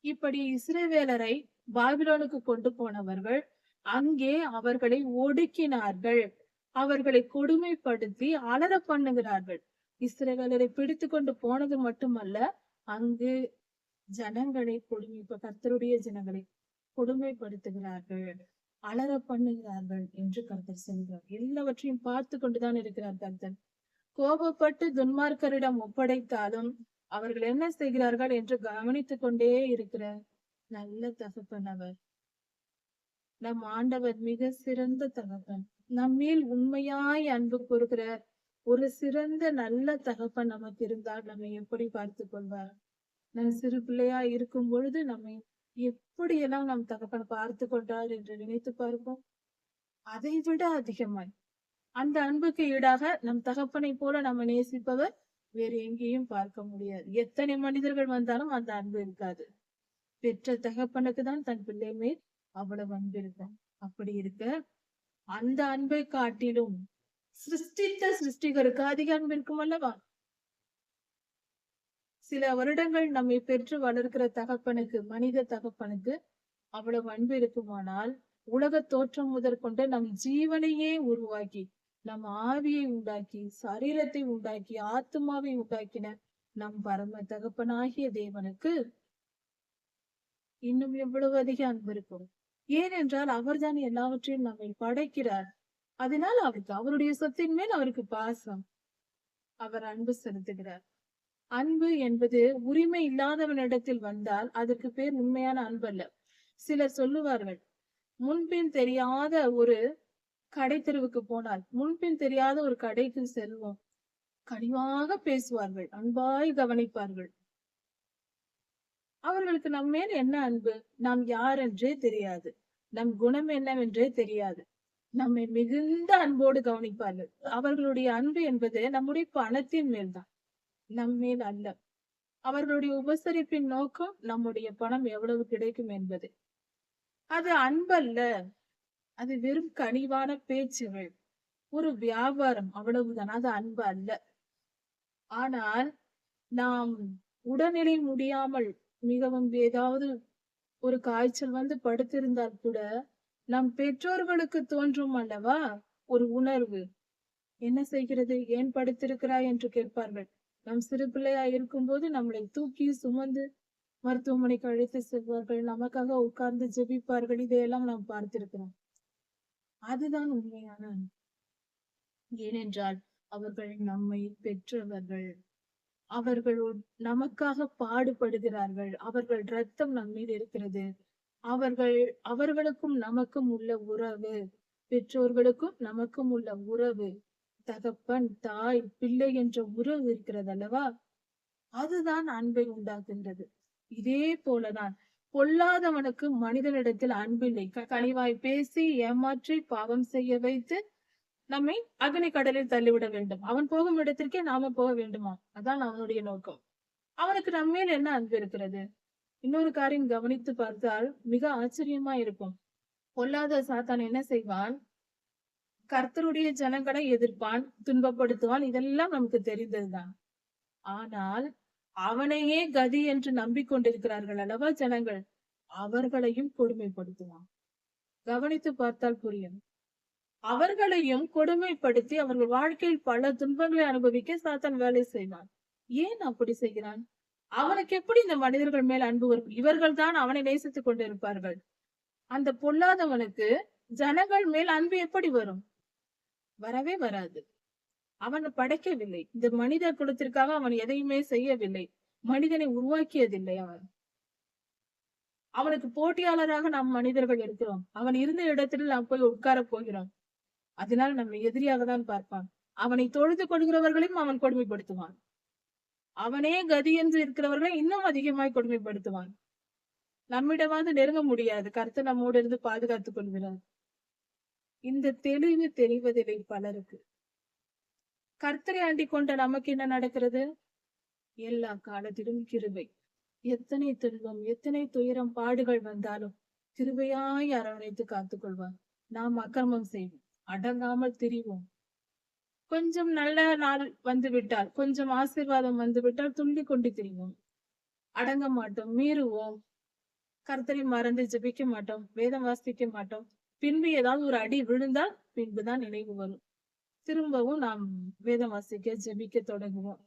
S1: இப்படி இஸ்ரவேலரை பாபிலோனுக்கு கொண்டு போனவர்கள் அங்கே அவர்களை ஒடுக்கினார்கள். அவர்களை கொடுமைப்படுத்தி அலற பண்ணுகிறார்கள். இஸ்ரவேலரை பிடித்து கொண்டு போனது மட்டுமல்ல, அங்கு ஜனங்களை கர்த்தருடைய ஜனங்களை கொடுமைப்படுத்துகிறார்கள், அலற பண்ணுகிறார்கள் என்று கர்த்தர் சொல்கிறார். எல்லாவற்றையும் பார்த்து கொண்டுதான் இருக்கிறார் கர்த்தர். கோபப்பட்டு துன்மார்க்கரிடம் ஒப்படைத்தாலும் அவர்கள் என்ன செய்கிறார்கள் என்று கவனித்துக் கொண்டே இருக்கிற நல்ல தகப்பன் அவர். நம் ஆண்டவர் மிக சிறந்த தகப்பன். நம்மேல் உண்மையாய் அன்பு கூறுகிற ஒரு சிறந்த நல்ல தகப்பன் நமக்கு இருந்தால் நம்மை எப்படி பார்த்து கொள்வார்? நம் சிறு பிள்ளையா இருக்கும் பொழுது நம்மை எப்படியெல்லாம் நம் தகப்பன் பார்த்து கொண்டார் என்று நினைத்து பார்ப்போம். அதை விட அதிகமாய் அந்த அன்புக்கு ஈடாக நம் தகப்பனை போல நம்ம நேசிப்பவர் வேறு எங்கேயும் பார்க்க முடியாது. எத்தனை மனிதர்கள் வந்தாலும் அந்த அன்பு இருக்காது. பெற்ற தகப்பனுக்கு தான் தன் பிள்ளை மேல் அவ்வளவு அன்பு இருக்கும். அப்படி இருக்க அந்த அன்பை காட்டிலும் சிருஷ்டித்த சிருஷ்டிகருக்கு அதிக அன்பு இருக்கும் அல்லவா? சில வருடங்கள் நம்மை பெற்று வளர்க்கிற தகப்பனுக்கு, மனித தகப்பனுக்கு அவ்வளவு அன்பு இருக்குமானால், உலக தோற்றம் முதற்கொண்டு நம் ஜீவனையே உருவாக்கி, நம் ஆவியை உண்டாக்கி, சரீரத்தை உண்டாக்கி, ஆத்மாவை உண்டாக்கின நம் பரம தகப்பனாகிய தேவனுக்கு இன்னும் எவ்வளவு அதிக அன்பு இருக்கும். ஏனென்றால் அவர்தான் எல்லாவற்றையும் நம்மை படைக்கிறார். அதனால் அவருடைய சொத்தின் மேல் அவருக்கு பாசம். அவர் அன்பு செலுத்துகிறார். அன்பு என்பது உரிமை இல்லாதவனிடத்தில் வந்தால் அதற்கு பேர் உண்மையான அன்பு அல்ல. சிலர் சொல்லுவார்கள், முன்பின் தெரியாத ஒரு கடை தெருவுக்கு போனால், முன்பின் தெரியாத ஒரு கடைக்கு செல்வோம், கனிவாக பேசுவார்கள், அன்பாய் கவனிப்பார்கள். அவர்களுக்கு நம் மேல் என்ன அன்பு? நாம் யார் என்றே தெரியாது, நம் குணம் என்னவென்றே தெரியாது. நம்மை மிகுந்த அன்போடு கவனிப்பார்கள். அவர்களுடைய அன்பு என்பது நம்முடைய பணத்தின் மேல்தான், நம் மேல் அல்ல. அவர்களுடைய உபசரிப்பின் நோக்கம் நம்முடைய பணம் எவ்வளவு கிடைக்கும் என்பது. அது அன்பல்ல. அது வெறும் கனிவான பேச்சுகள், ஒரு வியாபாரம், அவ்வளவுதான். அது அன்பு அல்ல. ஆனால் நாம் உடல்நிலை முடியாமல் மிகவும் ஏதாவது ஒரு காய்ச்சல் வந்து படுத்திருந்தால் கூட நம் பெற்றோர்களுக்கு தோன்றும் அல்லவா ஒரு உணர்வு. என்ன செய்கிறது, ஏன் படுத்திருக்கிறாய் என்று கேட்பார்கள். நம் சிறு பிள்ளையா இருக்கும் போது நம்மளை தூக்கி சுமந்து மருத்துவமனைக்கு அழைத்து செல்வார்கள், நமக்காக உட்கார்ந்து ஜெபிப்பார்கள். இதையெல்லாம் நாம் பார்த்திருக்கிறோம். அதுதான் உண்மையான அன்பு. ஏனென்றால் அவர்கள் நம்மை பெற்றவர்கள். அவர்கள் நமக்காக பாடுபடுகிறார்கள். அவர்கள் ரத்தம் நம் மீது இருக்கிறது. அவர்கள் அவர்களுக்கும் நமக்கும் உள்ள உறவு, பெற்றோர்களுக்கும் நமக்கும் உள்ள உறவு, தகப்பன், தாய், பிள்ளை என்ற உறவு இருக்கிறது அல்லவா? அதுதான் அன்பை உண்டாக்குகின்றது. இதே போலதான் பொல்லாதவனுக்கு மனிதனிடத்தில் அன்பில்லை. கனிவாய் பேசி ஏமாற்றி பாவம் செய்ய வைத்து நம்மை அக்னி கடலில் தள்ளிவிட வேண்டும். அவன் போகும் இடத்திற்கே நாம போக வேண்டுமா? அதான் அவனுடைய நோக்கம். அவனுக்கு நம்மேல் என்ன அன்பு இருக்கிறது? இன்னொரு காரியம் கவனித்து பார்த்தால் மிக ஆச்சரியமா இருக்கும். பொல்லாத சாத்தான் என்ன செய்வான்? கர்த்தருடைய ஜனங்களை எதிர்ப்பான், துன்பப்படுத்துவான். இதெல்லாம் நமக்கு தெரிந்ததுதான். ஆனால் அவனையே கதி என்று நம்பிக்கொண்டிருக்கிறார்கள் அல்லவா ஜனங்கள், அவர்களையும் கொடுமைப்படுத்துவான். கவனித்து பார்த்தால் புரியும். அவர்களையும் கொடுமைப்படுத்தி அவர்கள் வாழ்க்கையில் பல துன்பங்களை அனுபவிக்க சாத்தான் வேலை செய்வான். ஏன் அப்படி செய்கிறான்? அவனுக்கு எப்படி இந்த மனிதர்கள் மேல் அன்பு வரும்? இவர்கள் தான் அவனை நேசித்துக் கொண்டிருப்பார்கள். அந்த பொல்லாதவனுக்கு ஜனங்கள் மேல் அன்பு எப்படி வரும்? வரவே வராது. அவன் படைக்கவில்லை. இந்த மனித குலத்திற்காக அவன் எதையுமே செய்யவில்லை. மனிதனை உருவாக்கியதில்லை அவன். அவனுக்கு போட்டியாளராக நாம் மனிதர்கள் இருக்கிறோம். அவன் இருந்த இடத்தில் நாம் போய் உட்கார போகிறோம். அதனால் நம்ம எதிரியாக தான் பார்ப்பான். அவனை தொழுது கொள்கிறவர்களையும் அவன் கொடுமைப்படுத்துவான். அவனே கதி என்று இருக்கிறவர்களை இன்னும் அதிகமாய் கொடுமைப்படுத்துவான். நம்மிடமாவது நெருங்க முடியாது. கர்த்தர் நம்மோடு இருந்து பாதுகாத்துக் கொள்கிறார். இந்த தெளிவு தெரிவதில்லை பலருக்கு. கர்த்தரை ஆண்டிக் கொண்ட நமக்கு என்ன நடக்கிறது? எல்லா காலத்திலும் கிருபை. எத்தனை துன்பம், எத்தனை துயரம், பாடுகள் வந்தாலும் கிருபையாய் அரவணைத்து காத்துக் கொள்வார். நாம் அக்கிரமம் செய்வோம், அடங்காமல் திரிவோம். கொஞ்சம் நல்ல நாள் வந்து விட்டால், கொஞ்சம் ஆசீர்வாதம் வந்து விட்டால் துள்ளி கொண்டு திரிவோம். அடங்க மாட்டோம், மீறுவோம். கர்த்தரை மறந்து ஜெபிக்க மாட்டோம், வேதம் வாசிக்க மாட்டோம். பின்பு ஏதாவது ஒரு அடி விழுந்தால் பின்புதான் நினைவு வரும். திரும்பவும் நாம் வேதம் வாசிக்க ஜெபிக்க தொடங்குவோம்.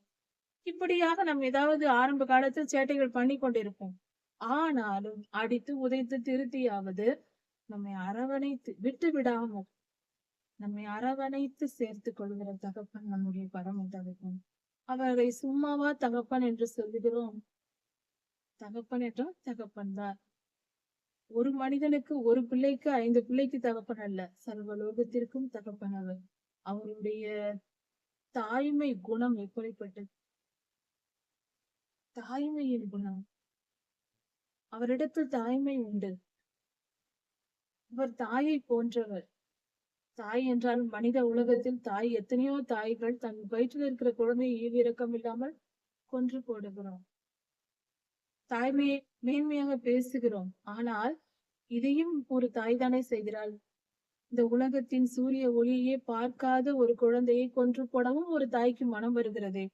S1: இப்படியாக நாம் ஏதாவது ஆரம்ப காலத்தில் சேட்டைகள் பண்ணி கொண்டிருப்போம். ஆனாலும் அடித்து உதைத்து திருத்தியாவது நம்மை அரவணைத்து விட்டு விடாமல் நம்மை அரவணைத்து சேர்த்து கொள்கிற தகப்பன் நம்முடைய பரம தகப்பன். அவரை சும்மாவா தகப்பன் என்று சொல்லுகிறோம்? தகப்பன் என்றால் தகப்பன் தான். ஒரு மனிதனுக்கு, ஒரு பிள்ளைக்கு, 5 பிள்ளைக்கு தகப்பன் அல்ல, சர்வலோகத்திற்கும் தகப்பன் அவர். அவருடைய தாய்மை குணம் எப்படிப்பட்டது? தாய்மையின் குணம். அவரிடத்தில் தாய்மை உண்டு. அவர் தாயை போன்றவர். தாய் என்றால் மனித உலகத்தில் தாய், எத்தனையோ தாய்கள் தன் வயிற்றில் இருக்கிற குழந்தையை ஈவிரக்கம் இல்லாமல் கொன்று போடுகிறோம். தாய்மையை மேன்மையாக பேசுகிறோம். ஆனால் இதையும் ஒரு தாய் தானே செய்கிறாள். இந்த உலகத்தின் சூரிய ஒளியே பார்க்காத ஒரு குழந்தையை கொன்று போடவும் ஒரு தாய்க்கு மனம் வருகிறதே.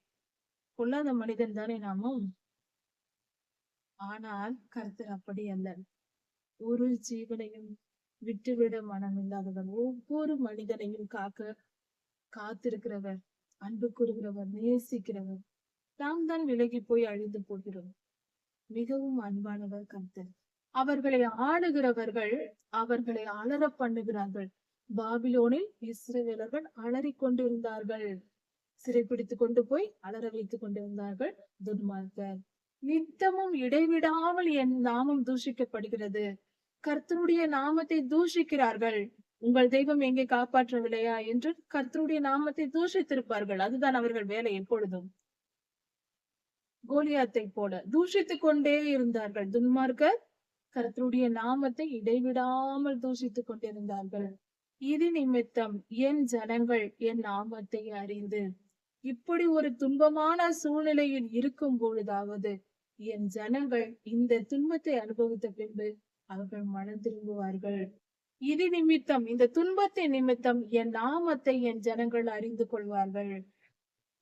S1: பொல்லாத மனிதன் தானே நாமும். ஆனால் கர்த்தர் அப்படி அல்ல. ஒரு ஜீவனையும் விட்டுவிட மனம் இல்லாதவர். ஒவ்வொரு மனிதனையும் காத்திருக்கிறவர், அன்பு கூறுகிறவர், நேசிக்கிறவர். நாம் தான் விலகி போய் அழிந்து போகிறோம். மிகவும் அன்பானவர் கர்த்தர். அவர்களை ஆளுகிறவர்கள் அவர்களை அலற பண்ணுகிறார்கள். பாபிலோனில் இஸ்ரவேலர்கள் அலறிக் கொண்டிருந்தார்கள். சிறைப்பிடித்துக் கொண்டு போய் அலற வைத்துக் கொண்டிருந்தார்கள் துன்மார்க்கர். நித்தமும் இடைவிடாமல் என் நாமம் தூஷிக்கப்படுகிறது. கர்த்தருடைய நாமத்தை தூஷிக்கிறார்கள். உங்கள் தெய்வம் எங்கே காப்பாற்றவில்லையா என்று கர்த்தருடைய நாமத்தை தூஷித்திருப்பார்கள். அதுதான் அவர்கள் வேலை. எப்பொழுதும் கோலியாத்தை போல தூஷித்துக் கொண்டே இருந்தார்கள். துன்மார்க்கர் கர்த்தருடைய நாமத்தை இடைவிடாமல் தூஷித்துக் கொண்டிருந்தார்கள். இது நிமித்தம் என் ஜனங்கள் என் நாமத்தை அறிந்து, இப்படி ஒரு துன்பமான சூழ்நிலையில் இருக்கும் பொழுதாவது என் ஜனங்கள் இந்த துன்பத்தை அனுபவித்த பின்பு அவர்கள் மனம் திரும்புவார்கள். இது நிமித்தம், இந்த துன்பத்தின் நிமித்தம் என் நாமத்தை என் ஜனங்கள் அறிந்து கொள்வார்கள்.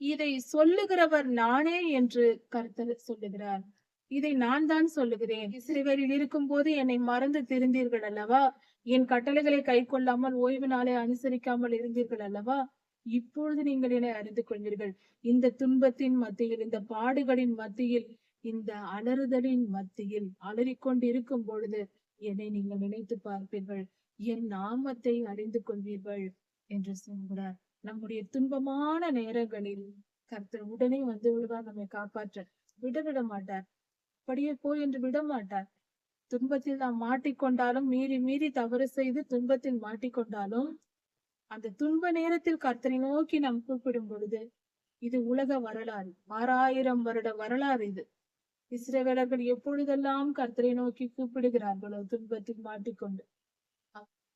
S1: இதை சொல்லுகிறவர் நானே என்று கர்த்தர் சொல்லுகிறார். இதை நான் தான் சொல்லுகிறேன். இஸ்ரவேலில் இருக்கும் போது என்னை மறந்து திருந்தீர்கள் அல்லவா? என் கட்டளைகளை கை கொள்ளாமல் ஓய்வு நாளை அனுசரிக்காமல் இருந்தீர்கள் அல்லவா? இப்பொழுது நீங்கள் என்னை அறிந்து கொள்வீர்கள். இந்த துன்பத்தின் மத்தியில், இந்த பாடுகளின் மத்தியில், இந்த அலறுதலின் மத்தியில் அலறிக்கொண்டு இருக்கும் பொழுது என்னை நீங்கள் நினைத்து பார்ப்பீர்கள். என் நாமத்தை அறிந்து கொள்வீர்கள் என்று சொல்கிறார். நம்முடைய துன்பமான நேரங்களில் கர்த்தர் உடனே வந்து விடுவார், நம்மை காப்பாற்ற விட மாட்டார். அப்படியே போய் என்று விட மாட்டார். துன்பத்தில் நாம் மாட்டிக்கொண்டாலும், மீறி மீறி தவறு செய்து துன்பத்தில் மாட்டிக்கொண்டாலும், அந்த துன்ப நேரத்தில் கர்த்தரை நோக்கி நாம் கூப்பிடும் பொழுது, இது உலக வரலாறு, 6000 வருட வரலாறு இது. இஸ்ரவேலர்கள் எப்பொழுதெல்லாம் கர்த்தரை நோக்கி கூப்பிடுகிறார்களோ துன்பத்தில் மாட்டிக்கொண்டு,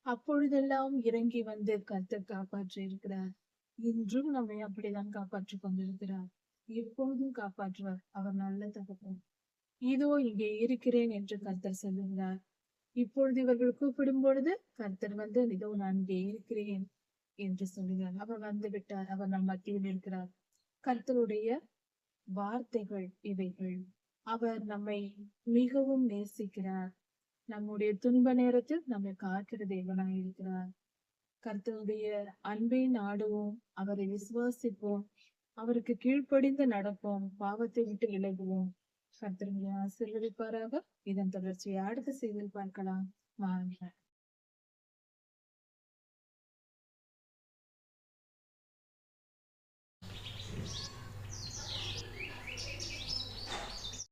S1: அப்பொழுதெல்லாம் இறங்கி வந்து கர்த்தர் காப்பாற்றி இருக்கிறார். இன்றும் நம்மை அப்படிதான் காப்பாற்றிக் கொண்டிருக்கிறார். எப்பொழுதும் காப்பாற்றுவார். அவர் நல்ல தகப்பன். இதோ இங்கே இருக்கிறேன் என்று கர்த்தர் சொல்லுகிறார். இப்பொழுது இவர்கள் கூப்பிடும் பொழுது கர்த்தர் வந்து இதோ நான் இங்கே இருக்கிறேன் என்று சொல்லுகிறார். அவர் வந்து விட்டார். அவர் நம் மத்தியில் இருக்கிறார். கர்த்தருடைய வார்த்தைகள் இவைகள். அவர் நம்மை மிகவும் நேசிக்கிறார். நம்முடைய துன்ப நேரத்தில் நம்மை காக்கிற தேவனாய் இருக்கிறார். கர்த்தருடைய அன்பை நாடுவோம், அவரை விசுவாசிப்போம், அவருக்கு கீழ்ப்படிந்து நடப்போம், பாவத்தை விட்டு விலகுவோம். கர்த்தர் ஆசீர்வதிப்பாராக. இதன் தொடர்ச்சியை அடுத்த செய்தியில் பார்க்கலாம். வாங்க.